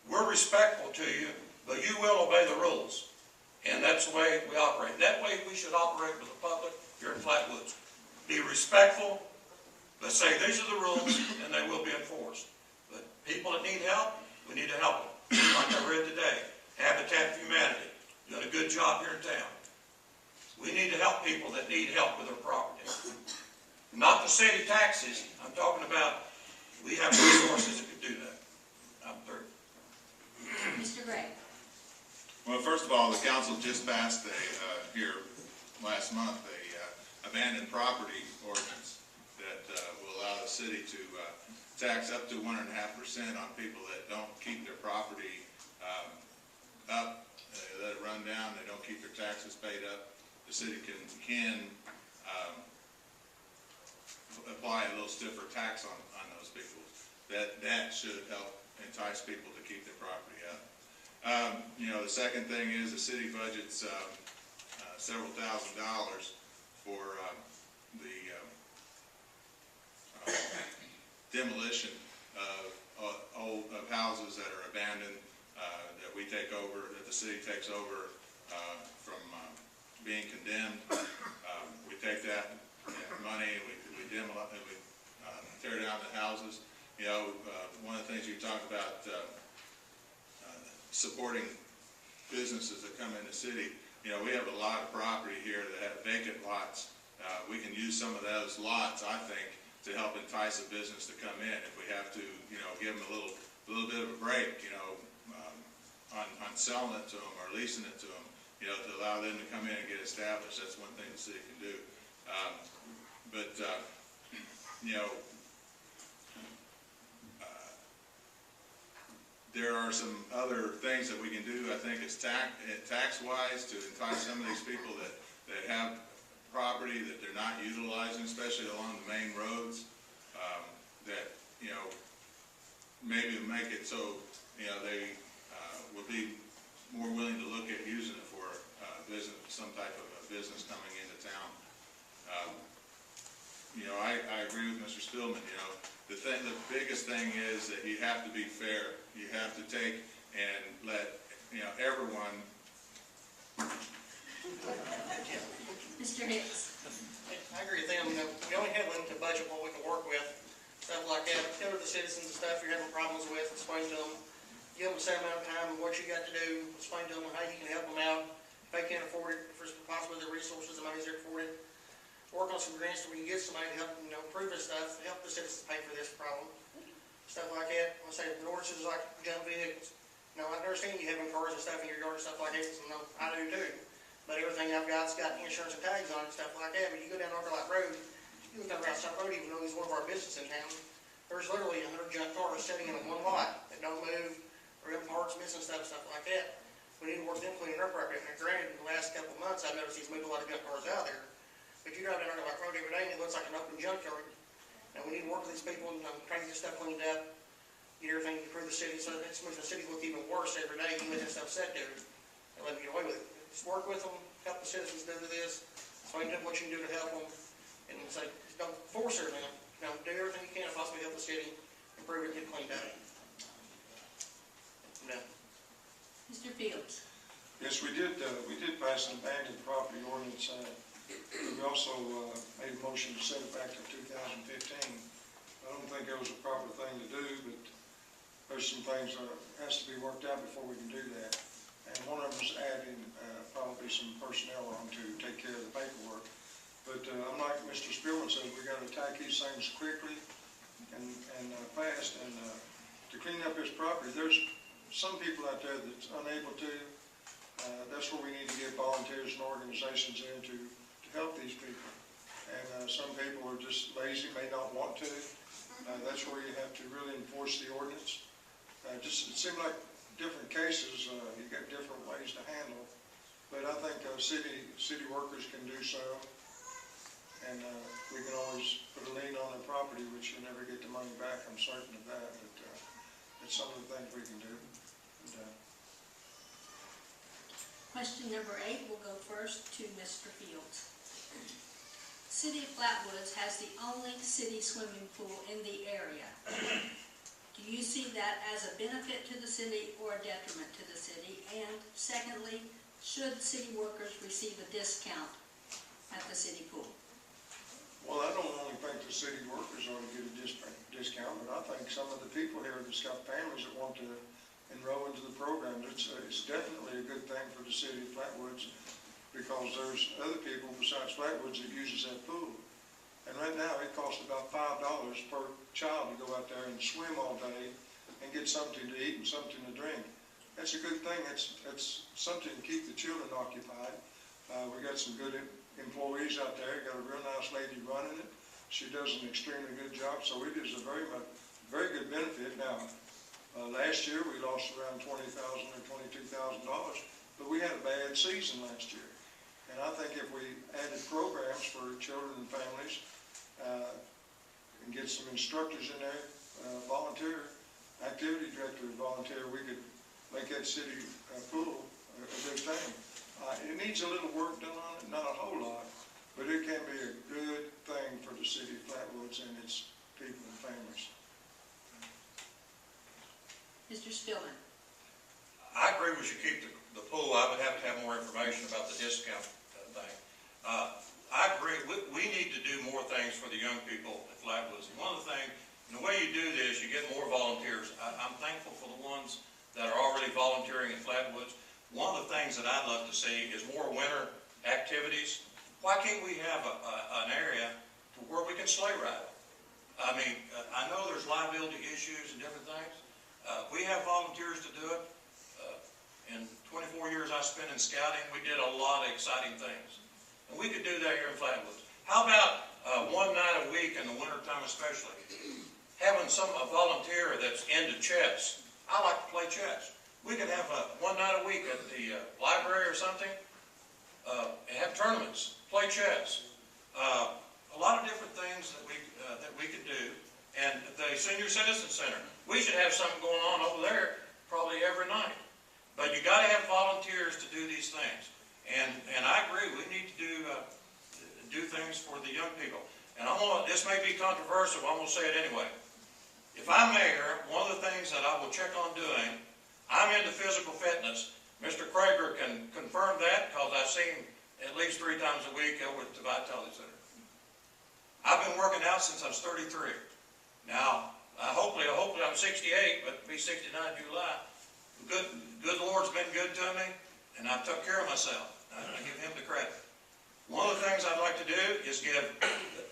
we're respectful to you, but you will obey the rules. And that's the way we operate. That way we should operate with the public here in Flaatwoods. Be respectful, but say these are the rules and they will be enforced. But people that need help, we need to help them. Like I read today, Habitat for Humanity, doing a good job here in town. We need to help people that need help with their property. Not the city taxes. I'm talking about we have resources that could do that. I'm through. Mr. Gray. Well, first of all, the council just passed here last month, a abandoned property ordinance that will allow the city to tax up to 1.5% on people that don't keep their property up, they let it run down, they don't keep their taxes paid up. The city can apply a little stiffer tax on those people. That should help entice people to keep their property up. You know, the second thing is the city budgets several $1,000s for the demolition of houses that are abandoned, that we take over, that the city takes over from being condemned. We take that money, we tear down the houses. You know, one of the things you talk about, supporting businesses that come in the city. You know, we have a lot of property here that have vacant lots. We can use some of those lots, I think, to help entice a business to come in. If we have to, you know, give them a little bit of a break, you know, on selling it to them or leasing it to them, you know, to allow them to come in and get established. That's one thing the city can do. You know, there are some other things that we can do, I think, it's tax-wise to entice some of these people that have property that they're not utilizing, especially along the main roads, that, you know, maybe make it so, you know, they would be more willing to look at using it for business, some type of a business coming into town. You know, I agree with Mr. Speelman. You know, the biggest thing is that you have to be fair. You have to take and let, you know, everyone. Mr. Hicks. I agree with them. You know, we only have limited budget what we can work with. Stuff like that. Go to the citizens and stuff you're having problems with, explain to them. Give them a set amount of time and what you got to do. Explain to them how you can help them out. If they can't afford it, if there's possibly the resources, the money's there for it. Work on some grants so we can get somebody to help, you know, improve this stuff, help the citizens pay for this problem. Stuff like that. I say the ordinances like junk vehicles. You know, I understand you having cars and stuff in your yard and stuff like that. You know, I do too. But everything I've got's got insurance and tags on it and stuff like that. But you go down Arclight Road, you look down South Road, even though he's one of our businesses in town, there's literally 100 junk cars sitting in one lot that don't move, or in parts missing stuff like that. We need to work them cleaning our property. Now, granted, in the last couple of months, I've noticed he's moved a lot of junk cars out there. But you drive down Arclight Road every day and it looks like an open junkyard. Now, we need to work with these people and try to get stuff cleaned up, get everything to improve the city, so that it's making the city look even worse every day. You let that stuff set there and let them get away with it. Just work with them, help the citizens do this, explain to them what you can do to help them, and say, don't force everything. You know, do everything you can to possibly help the city improve it and get cleaned up. No. Mr. Fields. Yes, we did pass an abandoned property ordinance. We also made a motion to set it back to 2015. I don't think that was a proper thing to do, but there's some things that has to be worked out before we can do that. And one of them is adding probably some personnel on Jerald said, we gotta attack these things quickly and fast, and to clean up his property. There's some people out there that's unable to. That's where we need to get volunteers and organizations in to help these people. And some people are just lazy, may not want to. That's where you have to really enforce the ordinance. It seems like different cases, you got different ways to handle. But I think city workers can do so. And we can always put a lien on the property, which you never get the money back, I'm certain of that. But it's some of the things we can do. And, Question number 8 will go first to Mr. Fields. City of Flaatwoods has the only city swimming pool in the area. Do you see that as a benefit to the city or a detriment to the city? And secondly, should city workers receive a discount at the city pool? well, I don't only think the city workers ought to get a discount, but I think some of the people here that's got families that want to enroll into the program, it's definitely a good thing for the city of Flaatwoods, because there's other people besides Flaatwoods that uses that pool. And right now, it costs about $5 per child to go out there and swim all day and get something to eat and something to drink. That's a good thing. It's something to keep the children occupied. We got some good employees out there. Got a real nice lady running it. She does an extremely good job, so it is a very good benefit. Now, last year we lost around $20,000 or $22,000, but we had a bad season last year. And I think if we added programs for children and families, and get some instructors in there, volunteer, activity director volunteer, we could make that city pool a good thing. It needs a little work done on it, not a whole lot, but it can be a good thing for the city of Flaatwoods and its people and families. Mr. Spillman. I agree we should keep the pool. I would have to have more information about the discount thing. I agree, we need to do more things for the young people at Flaatwoods. One of the things, and the way you do this, you get more volunteers. I'm thankful for the ones that are already volunteering at Flaatwoods. One of the things that I'd love to see is more winter activities. Why can't we have an area where we can sleigh ride? I mean, I know there's liability issues and different things. We have volunteers to do it. In 24 years I spent in scouting, we did a lot of exciting things. And we could do that here in Flaatwoods. How about one night a week in the wintertime especially, having a volunteer that's into chess. I like to play chess. We could have one night a week at the library or something, and have tournaments, play chess. A lot of different things that we could do. And the Senior Citizen Center, we should have something going on over there probably every night. But you got to have volunteers to do these things. And I agree, we need to do things for the young people. And this may be controversial, but I'm going to say it anyway. If I'm mayor, one of the things that I will check on doing, I'm into physical fitness. Mr. Crager can confirm that, because I've seen him at least 3 times a week over at the Vitality Center. I've been working out since I was 33. Now, hopefully I'm 68, but be 69 in July. Good Lord's been good to me, and I took care of myself. I give him the credit. One of the things I'd like to do is give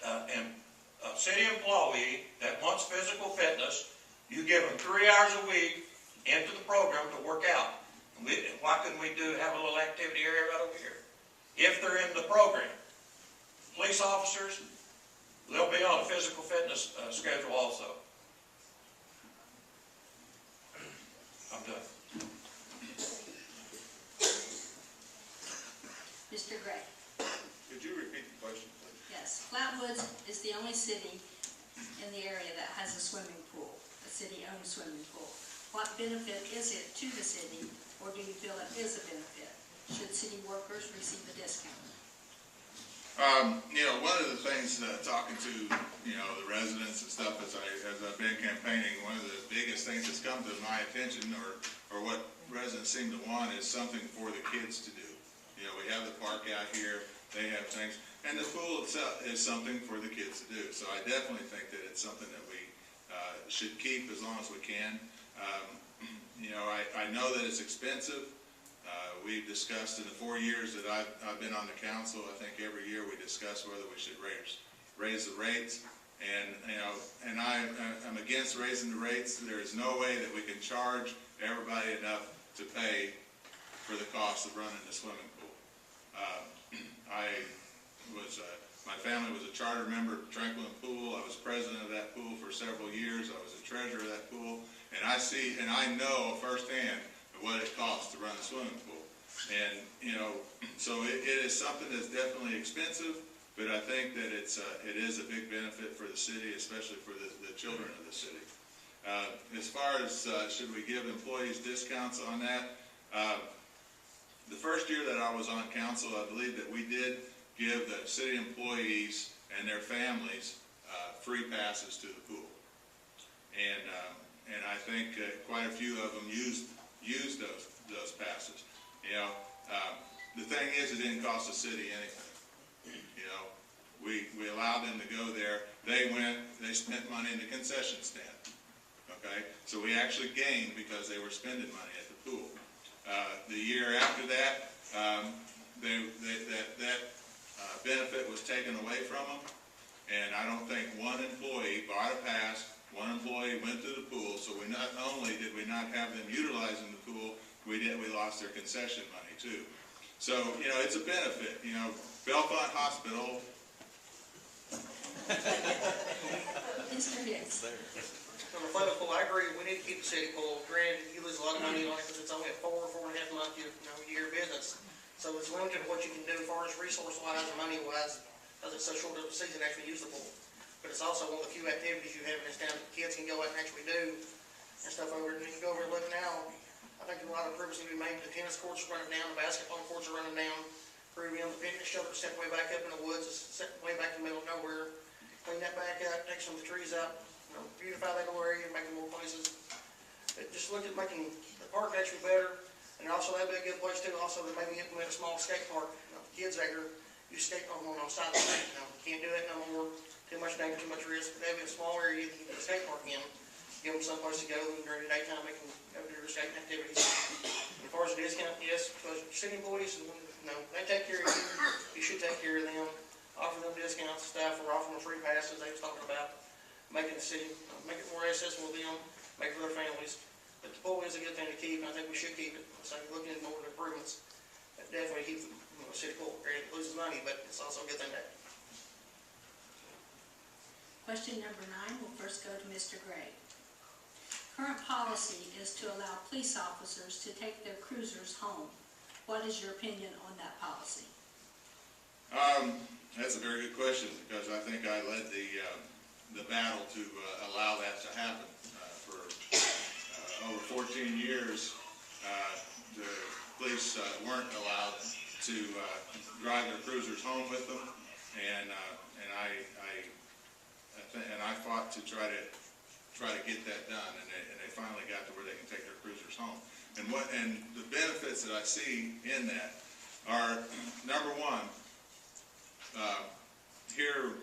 a city employee that wants physical fitness, you give them 3 hours a week into the program to work out. Why couldn't we have a little activity area right over here? If they're in the program. Police officers, they'll be on a physical fitness schedule also. I'm done. Mr. Gray. Could you repeat the question, please? Yes, Flaatwoods is the only city in the area that has a swimming pool, a city-owned swimming pool. What benefit is it to the city, or do you feel it is a benefit? Should city workers receive a discount? One of the things, talking to, the residents and stuff as I've been campaigning, one of the biggest things that's come to my attention, or what residents seem to want, is something for the kids to do. We have the park out here, they have things, and the pool itself is something for the kids to do. So I definitely think that it's something that we should keep as long as we can. I know that it's expensive. We've discussed in the 4 years that I've been on the council, I think every year we discuss whether we should raise raise the rates. And, you know, and I'm against raising the rates. There is no way that we can charge everybody enough to pay for the cost of running the swimming pool. My family was a charter member of Tranquilin Pool. I was president of that pool for several years. I was the treasurer of that pool. And I know firsthand what it costs to run a swimming pool. And, you know, so it is something that's definitely expensive, but I think that it is a big benefit for the city, especially for the children of the city. As far as should we give employees discounts on that, the first year that I was on council, I believe that we did give the city employees and their families free passes to the pool. And I think quite a few of them used those passes. You know, the thing is, it didn't cost the city anything. You know, we allowed them to go there. They spent money in the concession stand. Okay, so we actually gained because they were spending money at the pool. The year after that, that benefit was taken away from them, and I don't think one employee bought a pass. One employee went to the pool, so we not only did we not have them utilizing the pool, we lost their concession money too. So, you know, it's a benefit. You know, Bellefonte Hospital. Mr. Hicks. On the floating pool, I agree, we need to keep the city pool. Granted, you lose a lot of money on it because it's only a 4.5 month year business. So it's limited what you can do as far as resource-wise and money-wise, because it's so short of the season to actually use the pool. But it's also one of the few activities you have in this town that kids can go out and actually do and stuff over. And you can go over and look now, I think a lot of improvements need to be made. The tennis courts are running down, the basketball courts are running down. The picnic shelter set way back up in the woods, it's set way back in the middle of nowhere. Clean that back up, take some of the trees out, you know, beautify that whole area, make more places. But just look at making the park actually better. And also that'd be a good place too, also to maybe implement a small skate park. You know, kids out here use skate park on the side of the street. You know, can't do it no more. Too much danger, too much risk. But that'd be a small area you can get a skate park in. Give them someplace to go, and during the daytime they can go do their skating activities. And as far as the discount, yes, because city employees, you know, they take care of you. You should take care of them. Offer them discounts and stuff, or offer them free passes they was talking about. Making the city, make it more accessible to them, make it for their families. But the pool is a good thing to keep, and I think we should keep it. So looking at more improvements, that definitely keep the city pool. It loses money, but it's also a good thing to have. Question number 9 will first go to Mr. Gray. Current policy is to allow police officers to take their cruisers home. What is your opinion on that policy? That's a very good question, because I think I led the battle to allow that to happen. For over 14 years, the police weren't allowed to drive their cruisers home with them, and I fought to try to get that done, and they finally got to where they can take their cruisers home. And the benefits that I see in that are, number one, here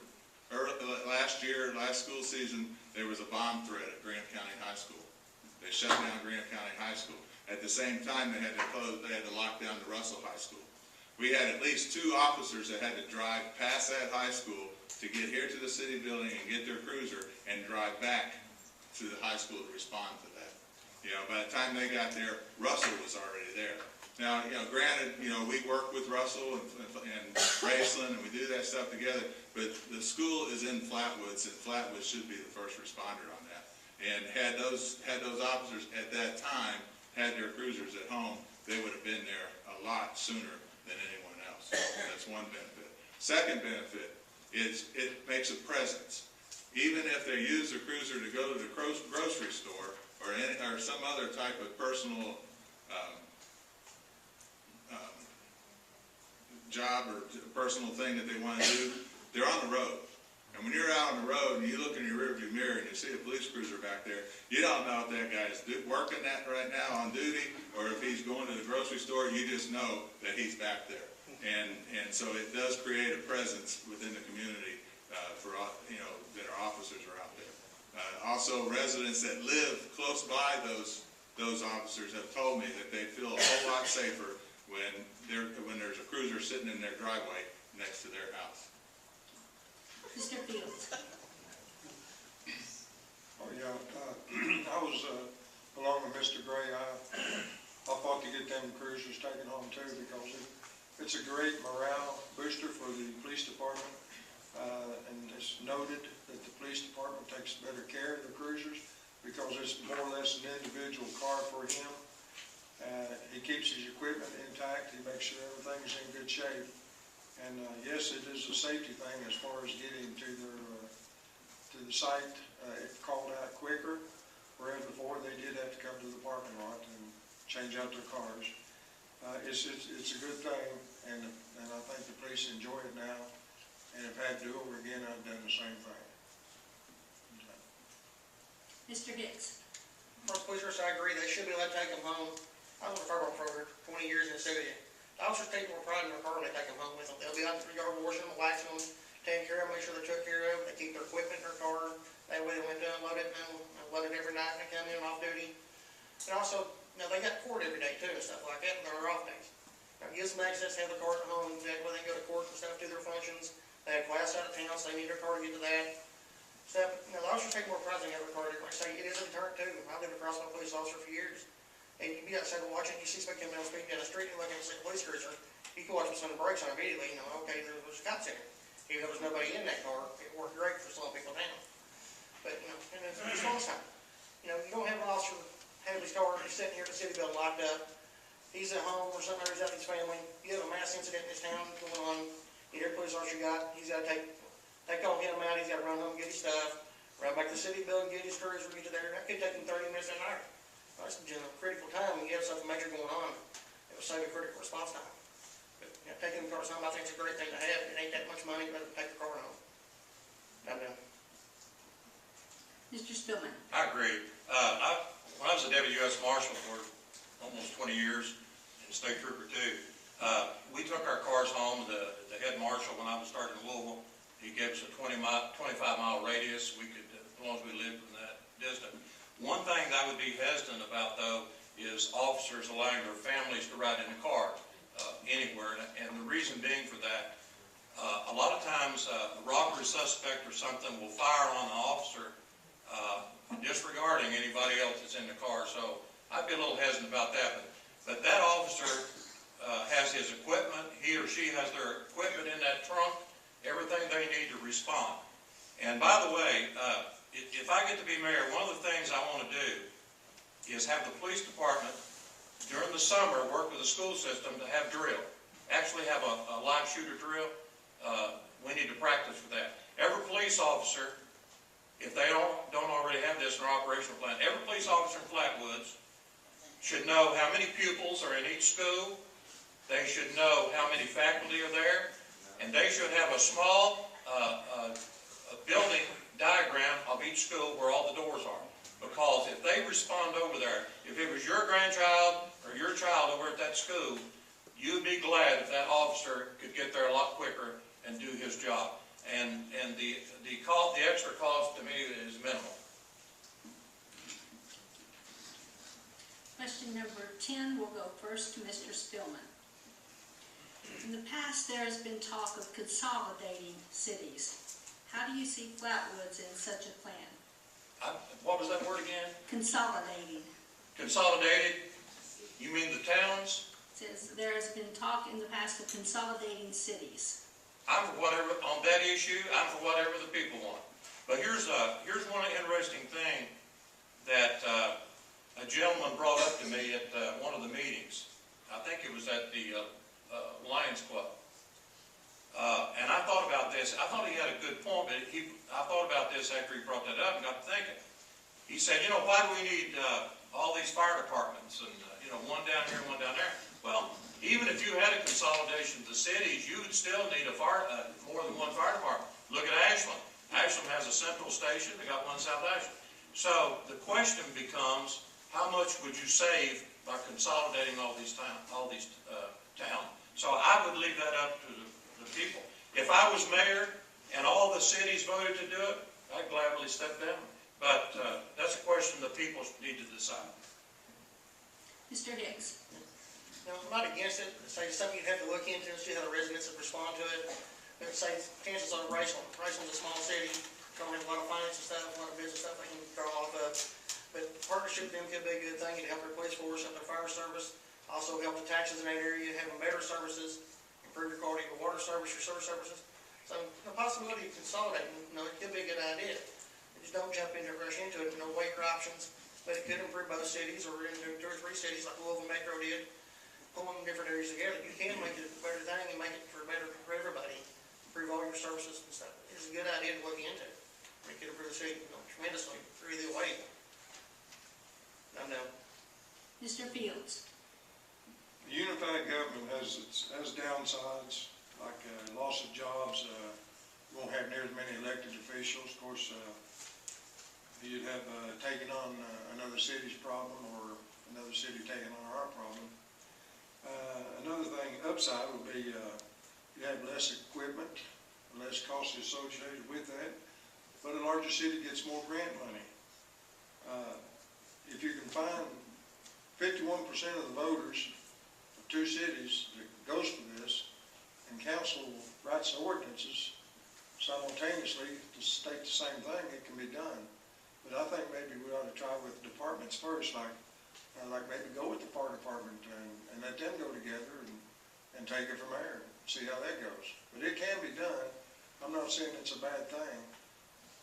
last school season, there was a bomb threat at Grant County High School. They shut down Grant County High School. At the same time, they had to lock down the Russell High School. We had at least 2 officers that had to drive past that high school to get here to the city building and get their cruiser and drive back to the high school to respond to that. You know, by the time they got there, Russell was already there. Now, you know, granted, you know, we work with Russell and Graceland, and we do that stuff together, but the school is in Flaatwoods, and Flaatwoods should be the first responder on that. And had those officers at that time had their cruisers at home, they would have been there a lot sooner than anyone else. That's one benefit. Second benefit is it makes a presence. Even if they use their cruiser to go to the grocery store or some other type of personal job or personal thing that they want to do, they're on the road. And when you're out on the road and you look in your rearview mirror and you see a police cruiser back there, you don't know if that guy's working that right now on duty or if he's going to the grocery store. You just know that he's back there. And so it does create a presence within the community for, you know, that our officers are out there. Also, residents that live close by those officers have told me that they feel a whole lot safer when there's a cruiser sitting in their driveway next to their house. Mr. Fields? Oh, yeah, I was, along with Mr. Gray, I fought to get them cruisers taken home too, because it's a great morale booster for the police department. And it's noted that the police department takes better care of the cruisers, because it's more or less an individual car for him. He keeps his equipment intact, he makes sure everything's in good shape. And yes, it is a safety thing as far as getting to the site, if called out quicker, whereas before they did have to come to the parking lot and change out their cars. It's a good thing, and I think the police enjoy it now, and if I had to do it over again, I'd done the same thing. Mr. Hicks? First police, I agree, they should be allowed to take them home. I was a firearm for over 20 years in the city. The officers take more pride in their car when they take them home with them. They'll be out there yard washing them, waxing them, taking care of them, make sure they're took care of. They keep their equipment in their car. That way they went to unload it and unload it every night when they come in off duty. And also, you know, they got court every day too and stuff like that, on their off days. Now, it gives them access to have the car at home, that way they can go to court and stuff, do their functions. They have class out of town, so they need their car to get to that. Stuff, you know, the officers take more pride in their car. Like I say, it is a deterrent too. I lived across from a police officer for years. And you can be outside watching, you see somebody coming down the street, down the street, and looking at a police cruiser. You can watch them on the brakes on immediately, you know, okay, there's cops in it. Even though there's nobody in that car, it worked great for slowing people down. But, you know, and it's response time. You know, you don't have an officer have his car, he's sitting here at the city building locked up. He's at home or something, or he's out with his family. You have a mass incident in this town going on. You hear police officer he's got to they call him out, he's got to run home and get his stuff, run back to the city building, get his cruiser, get to there. That could take him 30 minutes an hour. That's a critical time when you have something major going on. It will save a critical response time. But, you know, taking the cars home, I think it's a great thing to have. It ain't that much money, but take the car home. I'm done. Mr. Spillman? I agree. When I was a deputy U.S. Marshal for almost 20 years, and state trooper too, we took our cars home. The head marshal, when I was starting in Louisville, he gave us a 25-mile radius. We could, as long as we lived in that distance. One thing that I would be hesitant about, though, is officers allowing their families to ride in the car anywhere. And the reason being for that, a lot of times a robbery suspect or something will fire on the officer disregarding anybody else that's in the car. So I'd be a little hesitant about that. But that officer has his equipment. He or she has their equipment in that trunk, everything they need to respond. And by the way, if I get to be mayor, one of the things I want to do is have the police department during the summer work with the school system to have drill. Actually have a live shooter drill. We need to practice for that. Every police officer, if they don't already have this in their operational plan, every police officer in Flaatwoods should know how many pupils are in each school. They should know how many faculty are there, and they should have a small building diagram of each school where all the doors are. Because if they respond over there, if it was your grandchild or your child over at that school, you'd be glad if that officer could get there a lot quicker and do his job. And the extra cost to me is minimal. Question number 10 will go first to Mr. Spillman. In the past, there has been talk of consolidating cities. How do you see Flaatwoods in such a plan? What was that word again? Consolidating. Consolidated? You mean the towns? It says there has been talk in the past of consolidating cities. I'm for whatever, on that issue, I'm for whatever the people want. But here's one interesting thing that a gentleman brought up to me at one of the meetings. I think it was at the Lions Club. And I thought about this. I thought he had a good point, but I thought about this after he brought that up and got to thinking. He said, you know, why do we need all these fire departments and, you know, one down here and one down there? Well, even if you had a consolidation of the cities, you would still need more than one fire department. Look at Ashland. Ashland has a central station. They got one in South Ashland. So the question becomes, how much would you save by consolidating all these towns? So I would leave that up to the people. If I was mayor and all the cities voted to do it, I'd gladly step down. But that's a question the people need to decide. Mr. Hicks? No, I'm not against it. It's like something you'd have to look into and see how the residents would respond to it. Let's say Kansas is Raceland. Raceland's a small city, don't have a lot of finance and stuff, a lot of business stuff they can draw off of. But partnership with them could be a good thing. It'd help their police force, help their fire service, also help the taxes in that area, have them better services, improve your quality of water service, your sewer services. So the possibility of consolidating, it could be a good idea. Just don't jump into it, rush into it, weigh your options. But it could improve both cities, or into 2 or 3 cities like Louisville Metro did, pull them in different areas together. You can make it a better thing and make it better for everybody. Improve all your services and stuff. It's a good idea to look into. It could improve the city tremendously for either way. No. Mr. Fields. Unified government has downsides, like loss of jobs. Won't have near as many elected officials. Of course, you'd have taken on another city's problem, or another city taking on our problem. Another thing, upside would be you have less equipment, less costs associated with that, but a larger city gets more grant money. If you can find 51% of the voters of 2 cities that goes for this, and council writes ordinances simultaneously to state the same thing, it can be done. But I think maybe we ought to try with departments first, like maybe go with the fire department and let them go together and take it from there, and see how that goes. But it can be done. I'm not saying it's a bad thing.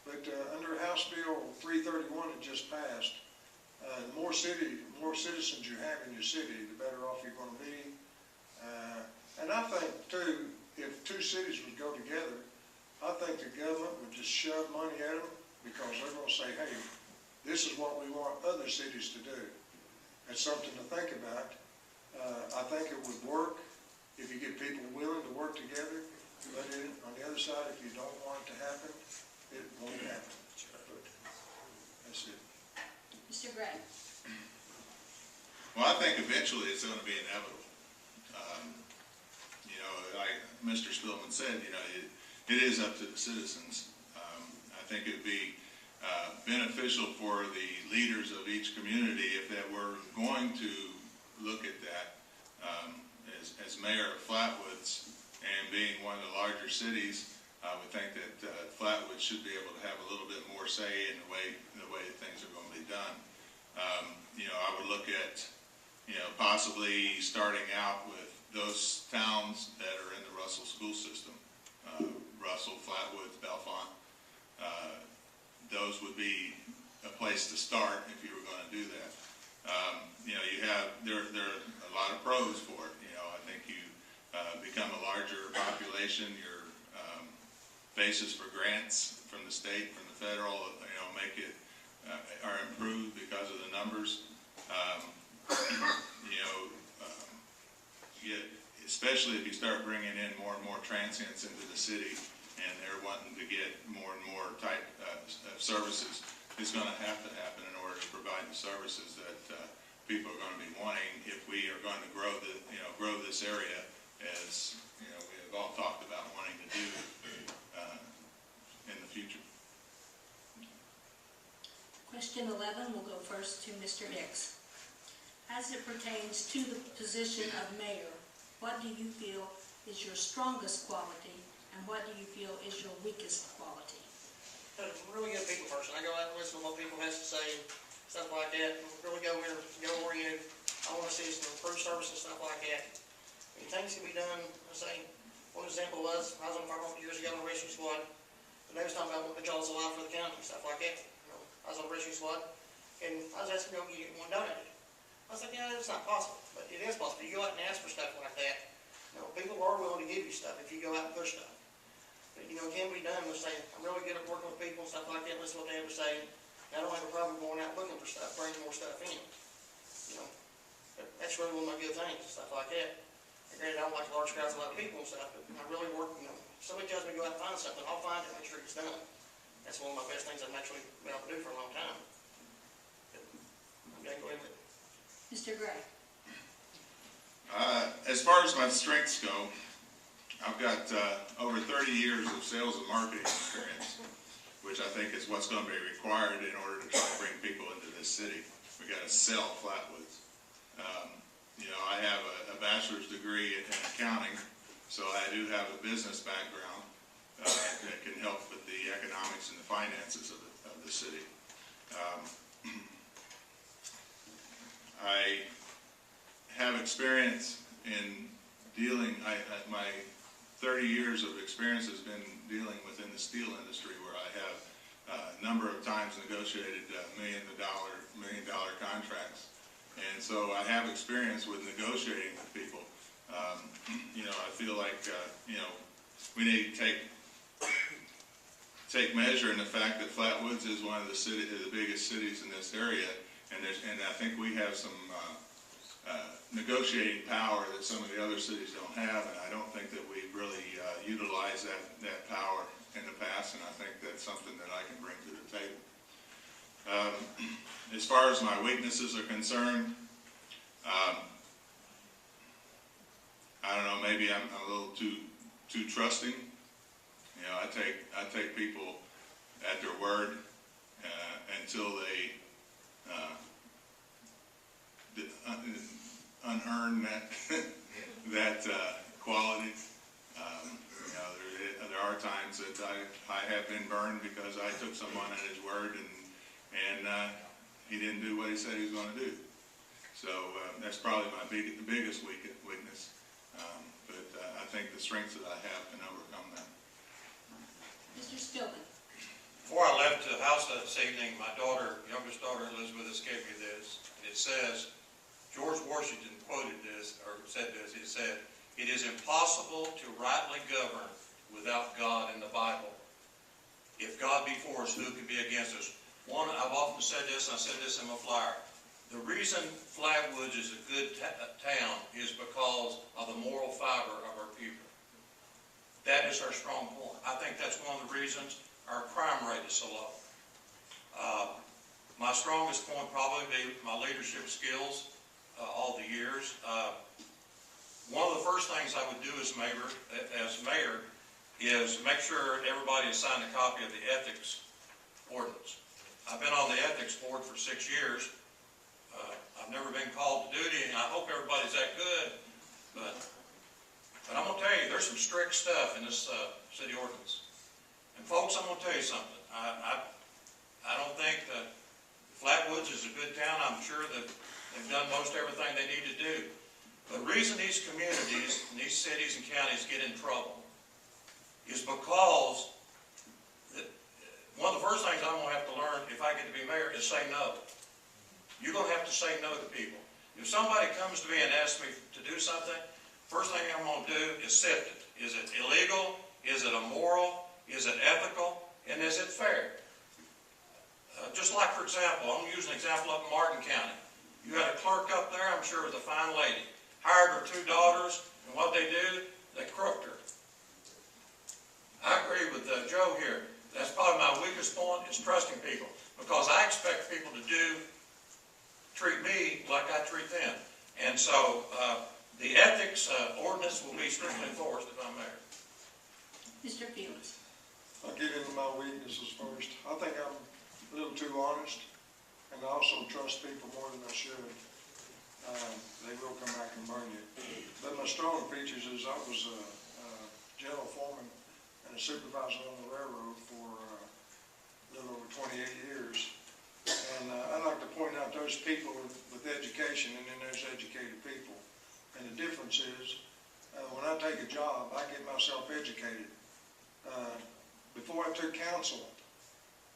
But under House Bill 331 that just passed, the more citizens you have in your city, the better off you're going to be. And I think, too, if 2 cities would go together, I think the government would just shove money at them, because they're going to say, hey, this is what we want other cities to do. It's something to think about. I think it would work if you get people willing to work together. But on the other side, if you don't want it to happen, it won't happen. That's it. Mr. Gray. Well, I think eventually it's going to be inevitable. Like Mr. Spillman said, it is up to the citizens. I think it would be beneficial for the leaders of each community if they were going to look at that. As mayor of Flaatwoods, and being one of the larger cities, I would think that Flaatwoods should be able to have a little bit more say in the way things are going to be done. I would look at, possibly starting out with those towns that are in the Russell school system, Russell, Flaatwoods, Bellefonte. Those would be a place to start if you were going to do that. There are a lot of pros for it. I think you become a larger population. Your basis for grants from the state, from the federal, are improved because of the numbers. Especially if you start bringing in more and more transients into the city, and they're wanting to get more and more type of services, it's going to happen in order to provide the services that people are going to be wanting if we are going to grow this area, as we have all talked about wanting to do in the future. Question 11 will go first to Mr. Hicks. As it pertains to the position of mayor, what do you feel is your strongest quality, and what do you feel is your weakest quality? I'm a really good people person. I go out and listen to what people have to say, stuff like that, and really go oriented. I want to see some improved service and stuff like that. Things can be done. One example was, I was on the fire department years ago on the rescue squad, and they was talking about what the jobs alive for the county and stuff like that. I was on the rescue squad, and I was asking them to get one donated. I was like, that's not possible, but it is possible. You go out and ask for stuff like that. People are willing to give you stuff if you go out and push stuff. But, it can be done. I'm really good at working with people and stuff like that, listen to what they have to say. I don't have a problem going out looking for stuff, bringing more stuff in. That's really one of my good things, stuff like that. Granted, I don't like large crowds, a lot of people and stuff, but I really work, if somebody tells me to go out and find something, I'll find it and make sure it's done. That's one of my best things I've actually been able to do for a long time. But I'm going to go ahead with it. Mr. Gray. As far as my strengths go, I've got over 30 years of sales and marketing experience, which I think is what's going to be required in order to try to bring people into this city. We got to sell Flaatwoods. I have a bachelor's degree in accounting, So I do have a business background that can help with the economics and the finances of the city. I have experience in dealing, my 30 years of experience has been dealing within the steel industry, where I have a number of times negotiated million dollar contracts. And so I have experience with negotiating with people. You know, I feel like, you know, we need to take measure in the fact that Flaatwoods is one of the biggest cities in this area, and I think we have some negotiating power that some of the other cities don't have, and I don't think that we've really utilized that power in the past, and I think that's something that I can bring to the table. As far as my weaknesses are concerned, I don't know, maybe I'm a little too trusting. You know, I take people at their word until they unearn that quality. You know, there are times that I have been burned because I took someone at his word and he didn't do what he said he was going to do. So that's probably my biggest weakness. But I think the strengths that I have can overcome that. Mr. Speelman. Before I left the house this evening, my youngest daughter Elizabeth, gave me this. It says, George Washington quoted this, or said this, he said, "It is impossible to rightly govern without God in the Bible. If God be for us, who can be against us?" I've often said this, and I said this in my flyer. The reason Flaatwoods is a good town is because of the moral fiber of our people. That is our strong point. I think that's one of the reasons our crime rate is so low. My strongest point probably be my leadership skills all the years. One of the first things I would do as mayor is make sure everybody has signed a copy of the ethics ordinance. I've been on the ethics board for 6 years. I've never been called to duty, and I hope everybody's that good, but I'm going to tell you, there's some strict stuff in this city ordinance. And folks, I'm going to tell you something. I don't think that Flaatwoods is a good town. I'm sure that they've done most everything they need to do. The reason these communities, and these cities and counties get in trouble is because one of the first things I'm going to have to learn if I get to be mayor is say no. You're going to have to say no to people. If somebody comes to me and asks me to do something, first thing I'm going to do is sift it. Is it illegal? Is it immoral? Is it ethical? And is it fair? Just like, for example, I'm going to use an example up in Martin County. You had a clerk up there, I'm sure it was a fine lady. Hired her 2 daughters, and what they do, they crooked her. I agree with Joe here. That's probably my weakest point, is trusting people. Because I expect people to treat me like I treat them. And so the ethics ordinance will be strictly enforced if I'm mayor. Mr. Fields. I'll get into my weaknesses first. I think I'm a little too honest, and I also trust people more than I should. They will come back and burn you. But my strong features is I was a general foreman and a supervisor on the railroad for a little over 28 years. And I'd like to point out those people with education, and then there's educated people. And the difference is, when I take a job, I get myself educated. Before I took council,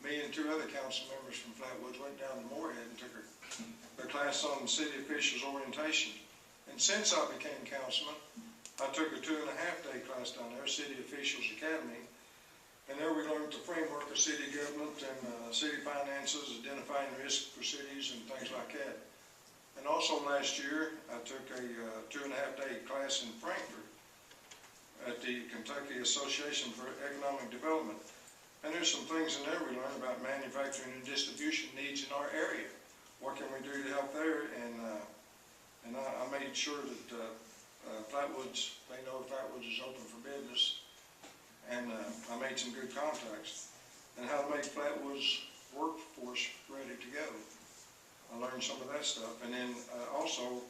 me and 2 other council members from Flaatwoods went down to Moorhead and took a class on city officials orientation. And since I became councilman, I took a 2.5-day class down there, City Officials Academy. And there we learned the framework of city government and city finances, identifying risk for cities and things like that. And also last year, I took a 2.5-day class in Frankfurt at the Kentucky Association for Economic Development. And there's some things in there we learned about manufacturing and distribution needs in our area. What can we do to help there? And I made sure that Flaatwoods, they know Flaatwoods is open for business. And I made some good contacts. And how to make Flaatwoods workforce ready to go. I learned some of that stuff. And then also,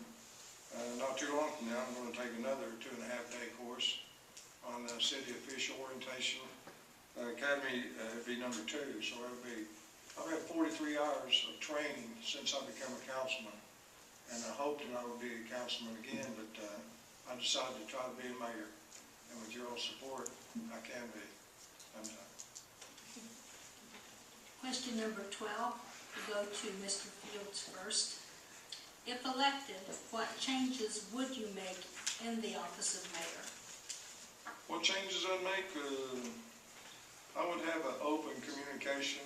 not too long from now, I'm going to take another 2.5-day course city official orientation. Academy would be number 2, so it'll be, I've had 43 hours of training since I became a councilman, and I hope that I will be a councilman again, but I decided to try to be a mayor, and with your support, I can be. I'm done. Question number 12, we'll go to Mr. Fields first. If elected, what changes would you make in the office of mayor? What changes I'd make? I would have an open communication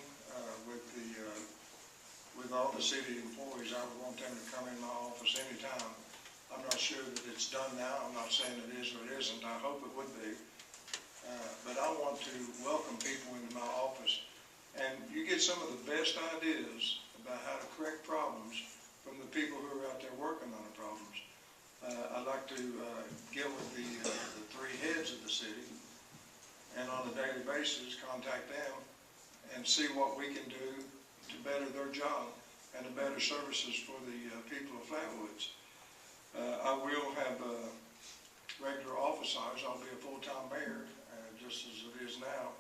with all the city employees. I would want them to come in my office anytime. I'm not sure that it's done now. I'm not saying it is or it isn't. I hope it would be. But I want to welcome people into my office. And you get some of the best ideas about how to correct problems from the people who are out there working on the problems. I'd like to get with the 3 heads of the city and on a daily basis contact them and see what we can do to better their job and to better services for the people of Flaatwoods. I will have regular office hours. I'll be a full-time mayor, just as it is now.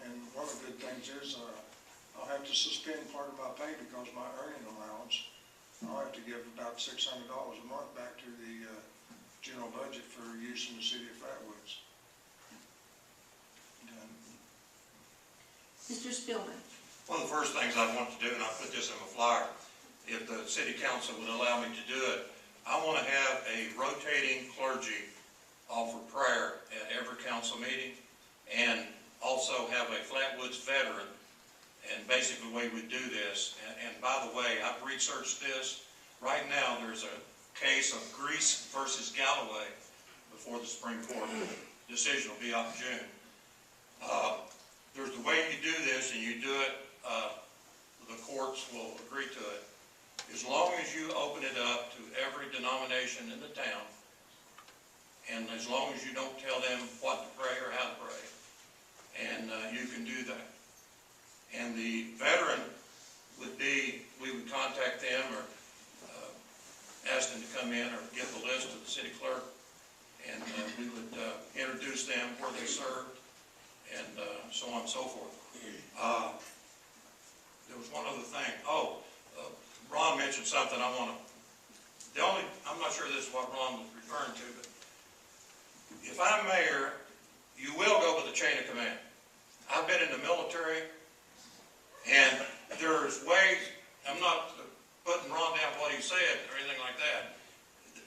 And one of the good things is I'll have to suspend part of my pay because my earning allowance, I'll have to give about $600 a month back to the general budget for use in the city of Flaatwoods. Done. Mr. Spillman. One of the first things I want to do, and I put this in my flyer, if the city council would allow me to do it, I want to have a rotating clergy offer prayer at every council meeting, and also have a Flaatwoods veteran. And basically the way we do this, and by the way, I've researched this. Right now there's a case of Grease versus Galloway before the Supreme Court. Decision will be out in June. There's the way you do this, and you do it, the courts will agree to it. As long as you open it up to every denomination in the town, and as long as you don't tell them what to pray or how to pray, and you can do that. And the veteran would be, we would contact them or ask them to come in or give the list to the city clerk, and we would introduce them, where they served, and so on and so forth. There was one other thing. Ron mentioned something I want to, I'm not sure this is what Ron was referring to, but if I'm mayor, you will go with the chain of command. I've been in the military, and there's ways, I'm not putting Ron down what he said or anything like that.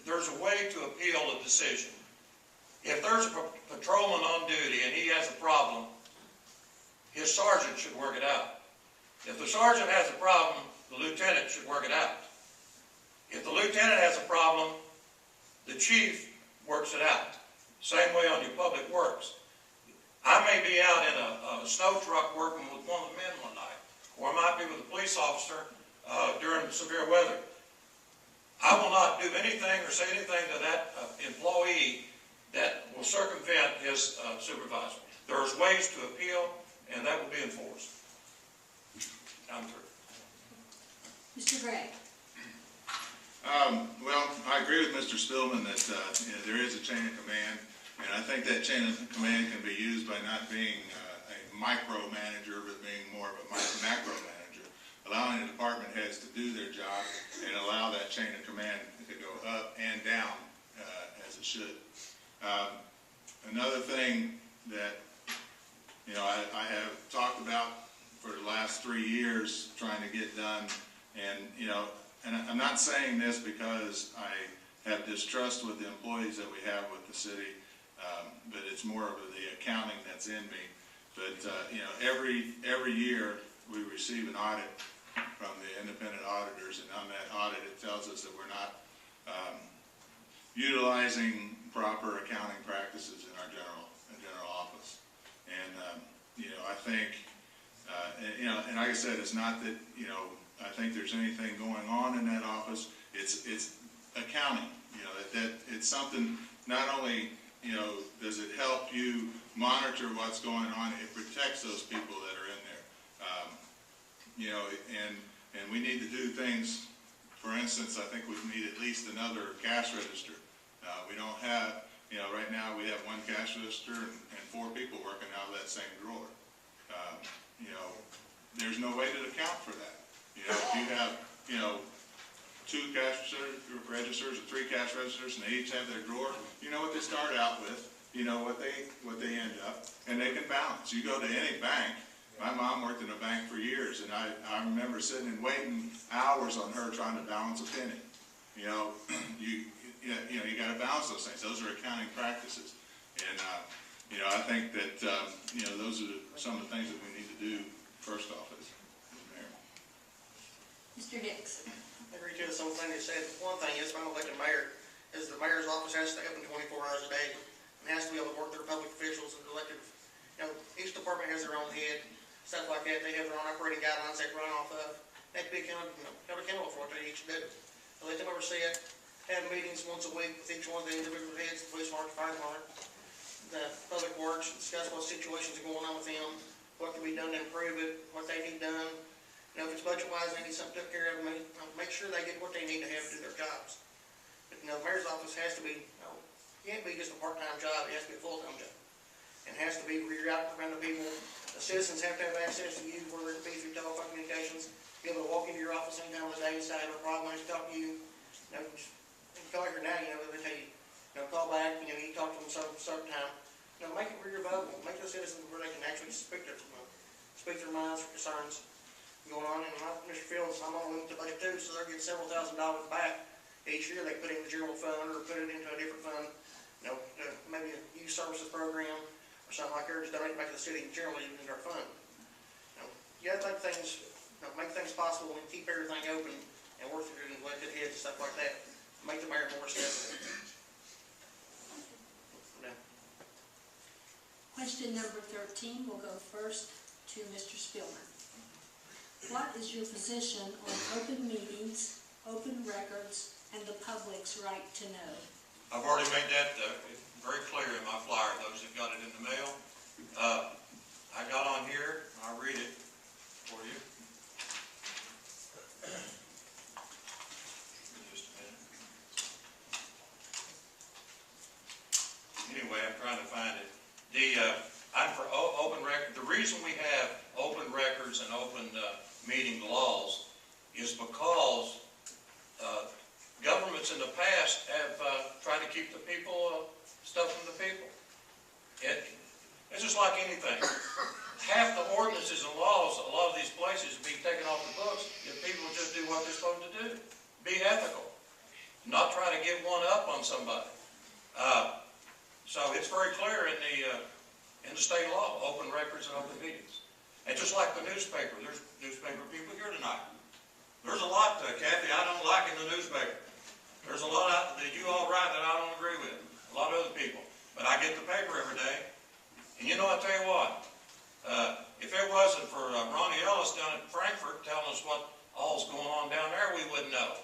There's a way to appeal a decision. If there's a patrolman on duty and he has a problem, his sergeant should work it out. If the sergeant has a problem, the lieutenant should work it out. If the lieutenant has a problem, the chief works it out. Same way on your public works. I may be out in a snow truck working with one of the men one night, or I might be with a police officer during severe weather. I will not do anything or say anything to that employee that will circumvent his supervisor. There's ways to appeal, and that will be enforced. I'm through. Mr. Gray. Well, I agree with Mr. Spillman that there is a chain of command, and I think that chain of command can be used by not being a micromanager, but being more of a macro manager, allowing the department heads to do their job and allow that chain of command to go up and down as it should. Another thing that I have talked about for the last 3 years trying to get done, and and I'm not saying this because I have distrust with the employees that we have with the city, but it's more of the accounting that's in me. But every year we receive an audit from the independent auditors, and on that audit it tells us that we're not utilizing proper accounting practices in our general office. And I think and like I said, it's not that I think there's anything going on in that office. It's accounting. That it's something. Not only does it help you monitor what's going on, it protects those people that are in there. And we need to do things. For instance, I think we need at least another cash register. We don't have right now we have one cash register and 4 people working out of that same drawer. There's no way to account for that. If you have, 2 cash registers or 3 cash registers and they each have their drawer, you know what they start out with, you know what they end up, and they can balance. You go to any bank. My mom worked in a bank for years, and I remember sitting and waiting hours on her trying to balance a penny. You got to balance those things. Those are accounting practices, and I think that those are some of the things that we need to do first off as mayor. Mr. Hicks. I agree to some thing they said. One thing is, if I'm elected mayor, is the mayor's office has to stay open 24 hours a day and has to be able to work their public officials and elected. Each department has their own head, stuff like that. They have their own operating guidelines they run off of. They have to be accountable for what they each do. So let them oversee it. Have meetings once a week with each one of the individual heads, the police department, fire department, the public works, discuss what situations are going on with them, what can be done to improve it, what they need done. If it's budget-wise, they need something took care of, make sure they get what they need to have to do their jobs. But, the mayor's office has to be, it can't be just a part-time job, it has to be a full-time job. And it has to be where you're out around the people. The citizens have to have access to you, whether it be through telephone communications, be able to walk into your office any time of the day, say, I have a problem, I need to talk to you. You call here now, they tell you, call back, you talk to them certain time. Make it where you're available, make the citizens where they can actually speak their minds or concerns going on. And Mr. Fields, I'm on a limited budget too, so they're getting several $1,000s back each year. They put it in the general fund or put it into a different fund, maybe a youth services program or something like that, just donate back to the city generally into our fund. You got to make things possible and keep everything open and work through and elected heads and stuff like that. Make the mayor more accessible. Question number 13 will go first to Mr. Speelman. What is your position on open meetings, open records, and the public's right to know? I've already made that very clear in my flyer, those that got it in the mail. I got on here, I'll read it for you. Just a minute. Anyway, I'm trying to find it. I'm for open record. The reason we have open records and open meeting laws is because governments in the past have tried to keep the people stuff from the people. It's just like anything. Half the ordinances and laws, a lot of these places, be taken off the books if people just do what they're supposed to do. Be ethical. Not try to get one up on somebody. So it's very clear in the state law, open records and open meetings. And just like the newspaper, there's newspaper people here tonight. There's a lot, Kathy, I don't like in the newspaper. There's a lot out that you all write that I don't agree with. A lot of other people. But I get the paper every day. And I tell you what, if it wasn't for Ronnie Ellis down at Frankfurt telling us what all's going on down there, we wouldn't know.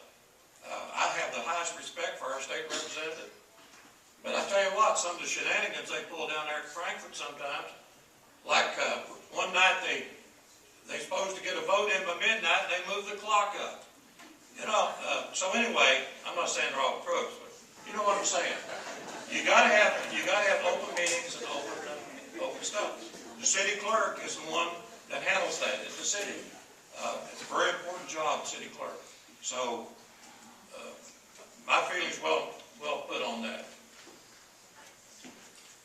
I have the highest respect for our state representative. But I tell you what, some of the shenanigans they pull down there at Frankfurt sometimes, like one night they supposed to get a vote in by midnight, and they moved the clock up. So anyway, I'm not saying they're all crooks, but you know what I'm saying. You gotta have open meetings and open stuff. The city clerk is the one that handles that at the city. It's a very important job, city clerk. So my feelings well put on that.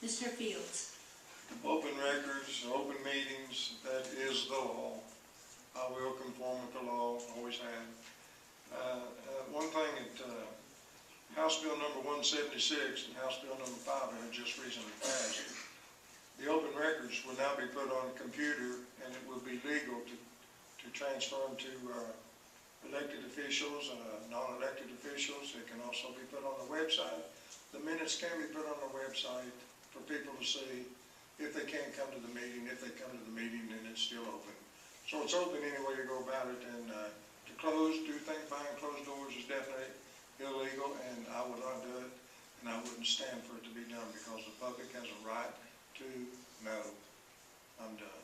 Mr. Fields. Open records, open meetings, that is the law. I will conform with the law, always have. One thing that House Bill number 176 and House Bill number 5 have just recently passed. The open records will now be put on a computer, and it will be legal to transfer them to elected officials, non-elected officials. It can also be put on the website. The minutes can be put on the website for people to see if they can't come to the meeting. If they come to the meeting, then it's still open. So it's open any way you go about it, and to do things behind closed doors is definitely illegal, and I would not do it, and I wouldn't stand for it to be done, because the public has a right to know. I'm done.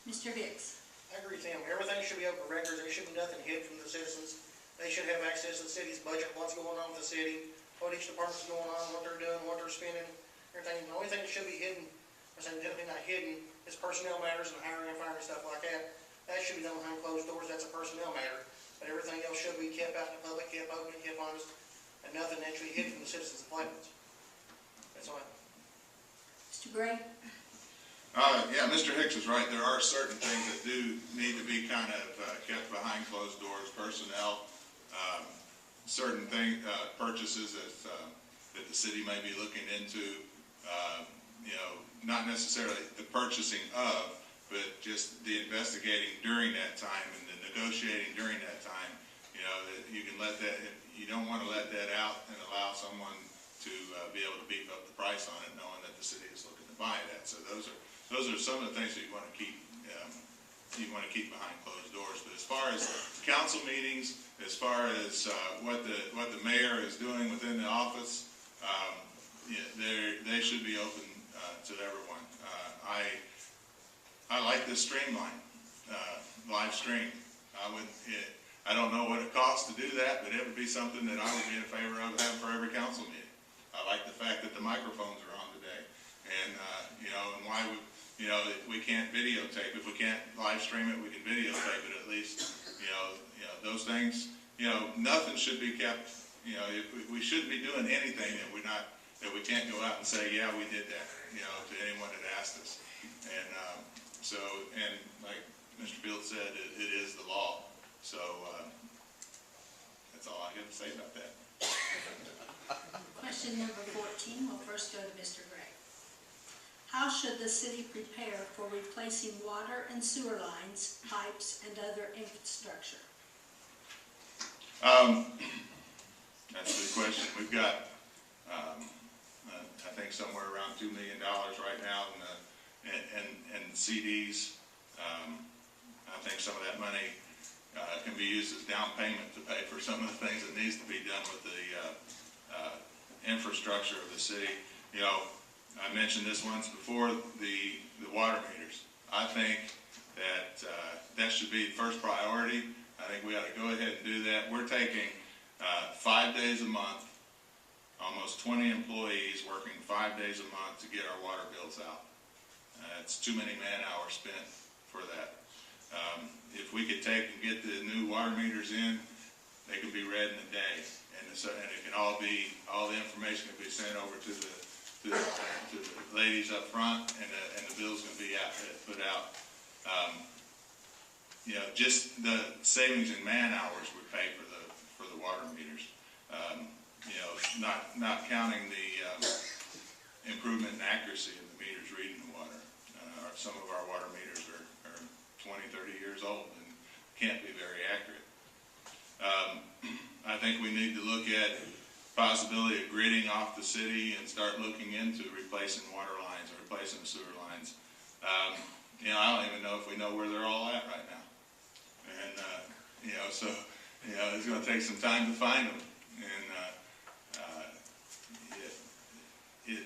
Mr. Hicks. I agree with him. Everything should be open records. There should be nothing hid from the citizens. They should have access to the city's budget, what's going on with the city, what each department's going on, what they're doing, what they're spending, everything. The only thing that should be hidden, I said definitely not hidden, is personnel matters and hiring and firing, stuff like that. That should be done behind closed doors, that's a personnel matter. But everything else should be kept out in the public, kept open, kept honest, and nothing actually hidden from the citizens of Flaatwoods. That's all. Mr. Gray? Yeah, Mr. Hicks is right. There are certain things that do need to be kind of kept behind closed doors, personnel, certain purchases that the city may be looking into, you know, not necessarily the purchasing of, but just the investigating during that time and the negotiating during that time. You know, that you can let that, you don't want to let that out and allow someone to be able to beef up the price on it, knowing that the city is looking to buy that. So those are some of the things that you want to keep behind closed doors. But as far as council meetings, as far as what the mayor is doing within the office, yeah, they should be open to everyone. I like this streamline live stream. I don't know what it costs to do that, but it would be something that I would be in favor of having for every council meeting. I like the fact that the microphones are on today, and you know, and why we can't videotape. If we can't live stream it, we can videotape it at least. You know, those things. You know, nothing should be kept. You know, we shouldn't be doing anything that we can't go out and say, yeah, we did that. You know, to anyone that asked us. And and like Mr. Fields said, it is the law. So that's all I have to say about that. Question number 14 will first go to Mr. Gray. How should the city prepare for replacing water and sewer lines, pipes, and other infrastructure? That's a good question. We've got, I think, somewhere around $2 million right now in CDs. I think some of that money can be used as down payment to pay for some of the things that needs to be done with the infrastructure of the city. You know, I mentioned this once before, the water meters. I think that that should be the first priority. I think we ought to go ahead and do that. We're taking 5 days a month, almost 20 employees working 5 days a month to get our water bills out. It's too many man hours spent for that. If we could take and get the new water meters in, they can be read in a day, and it can all the information can be sent over to the ladies up front, and the bills can be put out. You know, just the savings in man hours would pay for the water meters. You know, not counting the improvement in accuracy of the meters reading the water. Some of our water meters are 20, 30 years old and can't be very accurate. I think we need to look at possibility of gridding off the city and start looking into replacing water lines or replacing sewer lines. You know, I don't even know if we know where they're all at right now. And, you know, so, you know, it's going to take some time to find them. And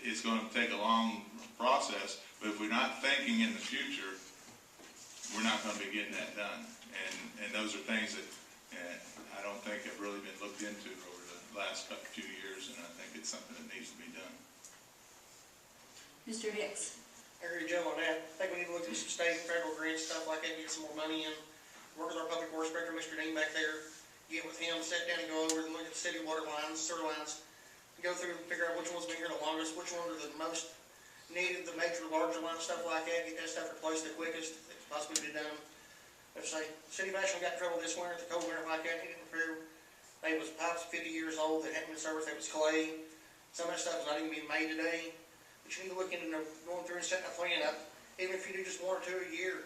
it's going to take a long process. But if we're not thinking in the future, we're not going to be getting that done. And those are things that I don't think have really been looked into over the last few years, and I think it's something that needs to be done. Mr. Hicks. I agree with Joe on that. I think we need to look at some state and federal grants, stuff like that, get some more money in. Work with our public works director, Mr. Dean, back there. Get with him, sit down and go over and look at the city water lines, sewer lines. Go through and figure out which one's been here the longest, which ones are the most needed, the major, larger lines, stuff like that. Get that stuff replaced the quickest that can possibly be done. Let's say, City of Ashland got in trouble this winter, the cold winter like that, needed repair. They was pipes 50 years old that hadn't been serviced, they was clay. Some of that stuff is not even being made today. But you need to look into going through and setting a plan up, even if you do just 1 or 2 a year.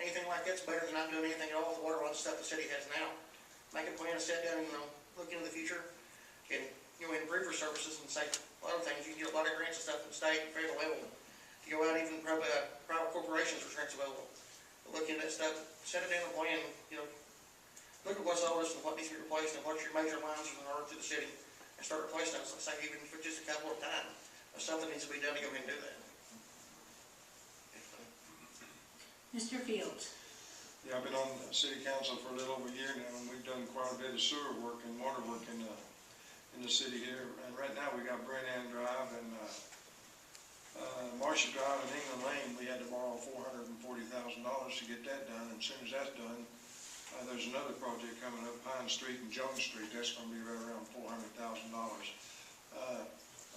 Anything like that's better than not doing anything at all with the water line stuff the city has now. Make a plan, sit down, and look into the future, and improve your services and say a lot of things. You can get a lot of grants and stuff from the state and federal level. To go out, even private corporations are grants available. Look into that stuff, set it down a plan, look at what's all this and what needs to be replaced and what your major lines are through the city, and start replacing those. Let's say even for just a couple of time, if something needs to be done to go ahead and do that. Mr. Fields. Yeah, I've been on the city council for a little over a year now, and we've done quite a bit of sewer work and water work in in the city here. And right now, we got Brent Ann Drive and Marcia Drive and England Lane. We had to borrow $440,000 to get that done. And as soon as that's done, there's another project coming up, Pine Street and Jones Street. That's going to be right around $400,000.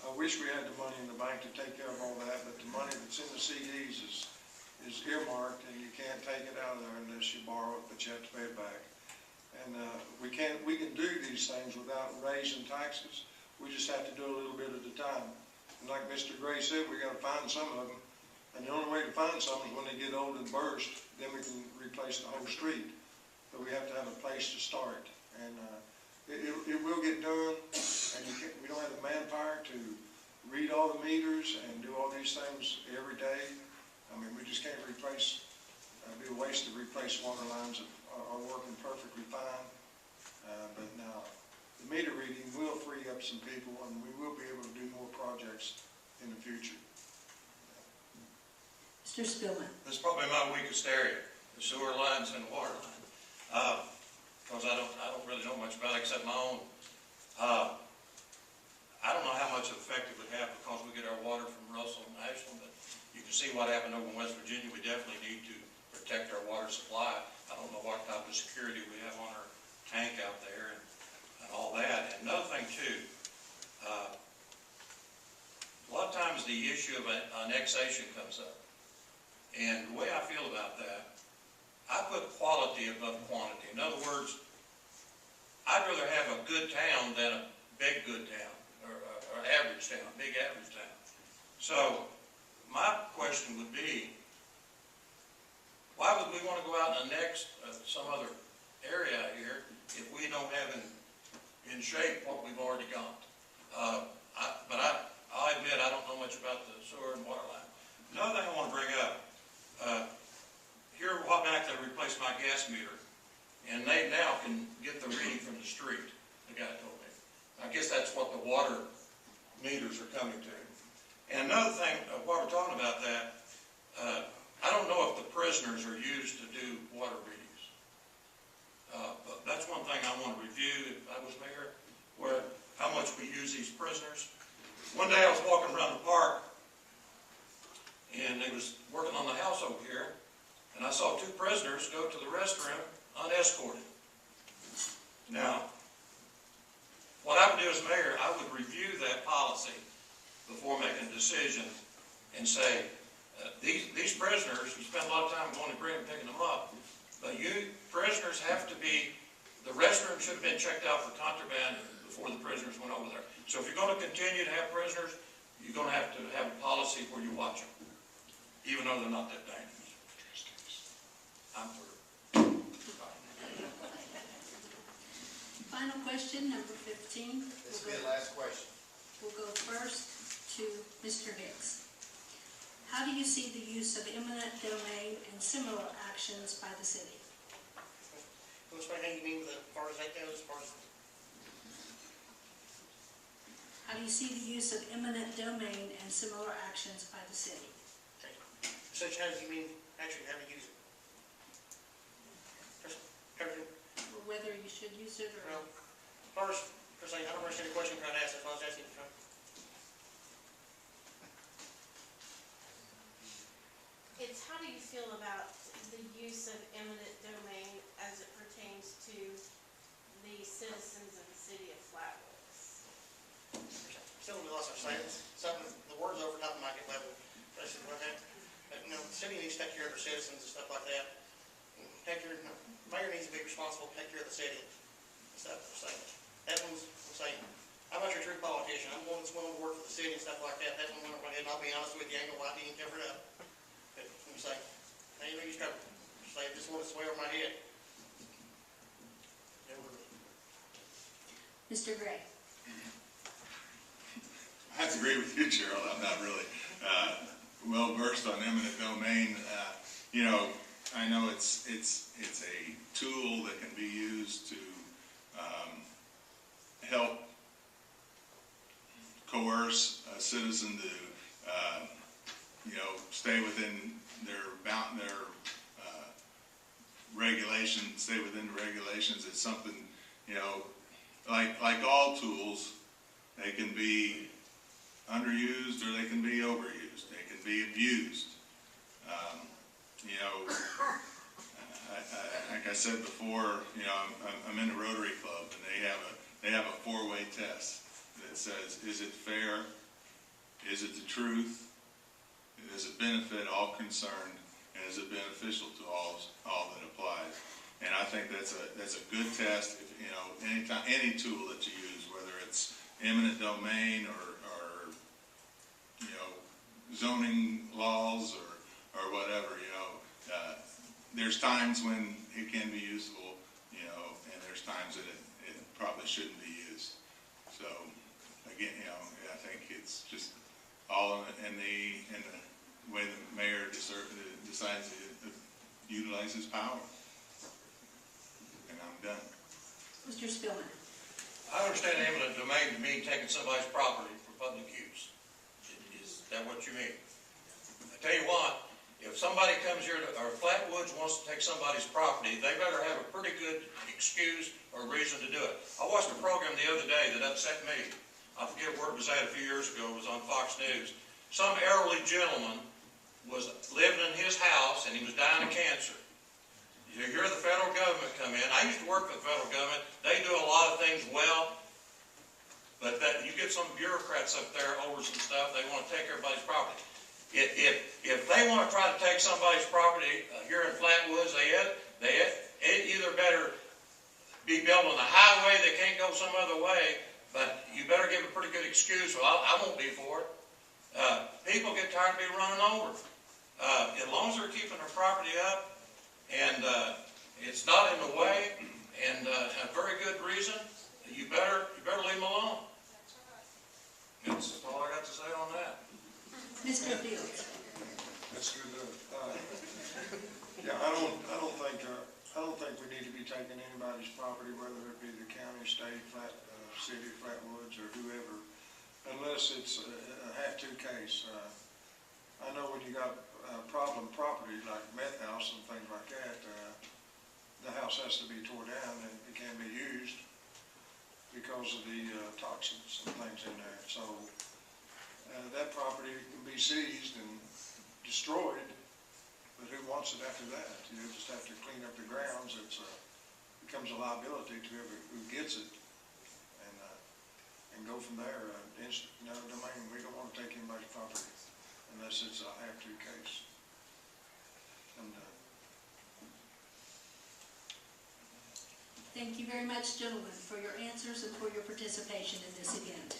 I wish we had the money in the bank to take care of all that, but the money that's in the CDs is earmarked, and you can't take it out of there unless you borrow it, but you have to pay it back. And we can do these things without raising taxes. We just have to do a little bit at a time. And like Mr. Gray said, we got to find some of them. And the only way to find some is when they get old and burst, then we can replace the whole street. But we have to have a place to start. And it will get done, and we don't have the manpower to read all the meters and do all these things every day. I mean, we just can't replace, it'd be a waste to replace water lines that are working perfectly fine. But now, the meter reading will free up some people, and we will be able to do more projects in the future. Mr. Spillman. This is probably my weakest area, the sewer lines and water line. Because I don't really know much about it except my own. I don't know how much effect it would have because we get our water from Russell and Ashland, but you can see what happened over in West Virginia. We definitely need to protect our water supply. I don't know what type of security we have on our tank out there and all that. And another thing too, a lot of times the issue of annexation comes up. And the way I feel about that, I put quality above quantity. In other words, I'd rather have a good town than a big good town, or average town, a big average town. So my question would be, why would we want to go out and annex some other area out here if we don't have in shape what we've already got? But I'll admit I don't know much about the sewer and water line. Another thing I want to bring up, here a while back they replaced my gas meter, and they now can get the reading from the street, the guy told me. I guess that's what the water meters are coming to. And another thing, while we're talking about that, I don't know if the prisoners are used to do water readings. But that's one thing I want to review if I was mayor, where how much we use these prisoners. One day I was walking around the park, and they was working on the house over here, and I saw two prisoners go to the restroom unescorted. Now, what I would do as mayor, I would review that policy before making a decision and say, these prisoners, you spend a lot of time going to prison picking them up, but you prisoners have to be, the restroom should have been checked out for contraband before the prisoners went over there. So if you're going to continue to have prisoners, you're going to have a policy where you watch them, even though they're not that dangerous. I'm through. Final question, number 15. This will be the last question. We'll go first to Mr. Hicks. How do you see the use of eminent domain and similar actions by the city? Which way you mean as far as that goes? How do you see the use of eminent domain and similar actions by the city? Okay. Such as you mean actually how to use it? Everything. Or whether you should use it or... Well, first, I don't understand the question you're trying to ask. That's why I was asking. It's how do you feel about the use of eminent domain as it pertains to the citizens of the city of Flaatwoods? Still we lost our silence. Something, the words over top of my level. Especially like that. But, you know, the city needs to take care of their citizens and stuff like that. Mayor needs to be responsible to take care of the city and stuff. That one's saying, I'm not your true politician. I'm one that's willing to work for the city and stuff like that. That one went right ahead, and I'll be honest with you, I ain't gonna lie to you and cover it up. But I'm saying, I ain't no use trying to say this one is way over my head. Mr. Gray. I have to agree with you, Jerald. I'm not really well versed on eminent domain. You know, I know it's a tool that can be used to help coerce a citizen to stay within their regulations. Stay within the regulations. It's something, like all tools. They can be underused or they can be overused. They can be abused. You know, like I said before, you know, I'm in the Rotary Club, and they have a 4-way test that says, is it fair? Is it the truth? Does it benefit all concerned? And is it beneficial to all that applies? And I think that's a good test. If, you know, any tool that you use, whether it's eminent domain or you know, zoning laws or whatever, you know, there's times when it can be useful, you know, and there's times that it probably shouldn't be used. So again, you know, I think it's just all in the way the mayor decides to utilize his power. And I'm done. Mr. Spillman. I understand eminent domain to mean taking somebody's property for public use. Is that what you mean? I tell you what, if somebody comes here, or Flaatwoods wants to take somebody's property, they better have a pretty good excuse or reason to do it. I watched a program the other day that upset me. I forget where it was at a few years ago. It was on Fox News. Some elderly gentleman was living in his house and he was dying of cancer. You hear the federal government come in. I used to work for the federal government. They do a lot of things well, but that you get some bureaucrats up there over some stuff, they want to take everybody's property. If they want to try to take somebody's property here in Flaatwoods, they either better be building a highway, they can't go some other way, but you better give a pretty good excuse. Well, I won't be for it. People get tired of being running over. As long as they're keeping their property up and it's not in the way and a very good reason, you better leave them alone. That's all I got to say on that. Mr. Fields. That's good. Yeah, I don't think we need to be taking anybody's property, whether it be the county, state, city, Flaatwoods, or whoever, unless it's a have-to case. I know when you got problem property like meth house and things like that, the house has to be tore down and it can't be used because of the toxins and things in there. So that property can be seized and destroyed, but who wants it after that? You just have to clean up the grounds. It becomes a liability to who gets it, and go from there. No domain. We don't want to take anybody's property unless it's a have-to case. And Thank you very much, gentlemen, for your answers and for your participation in this event.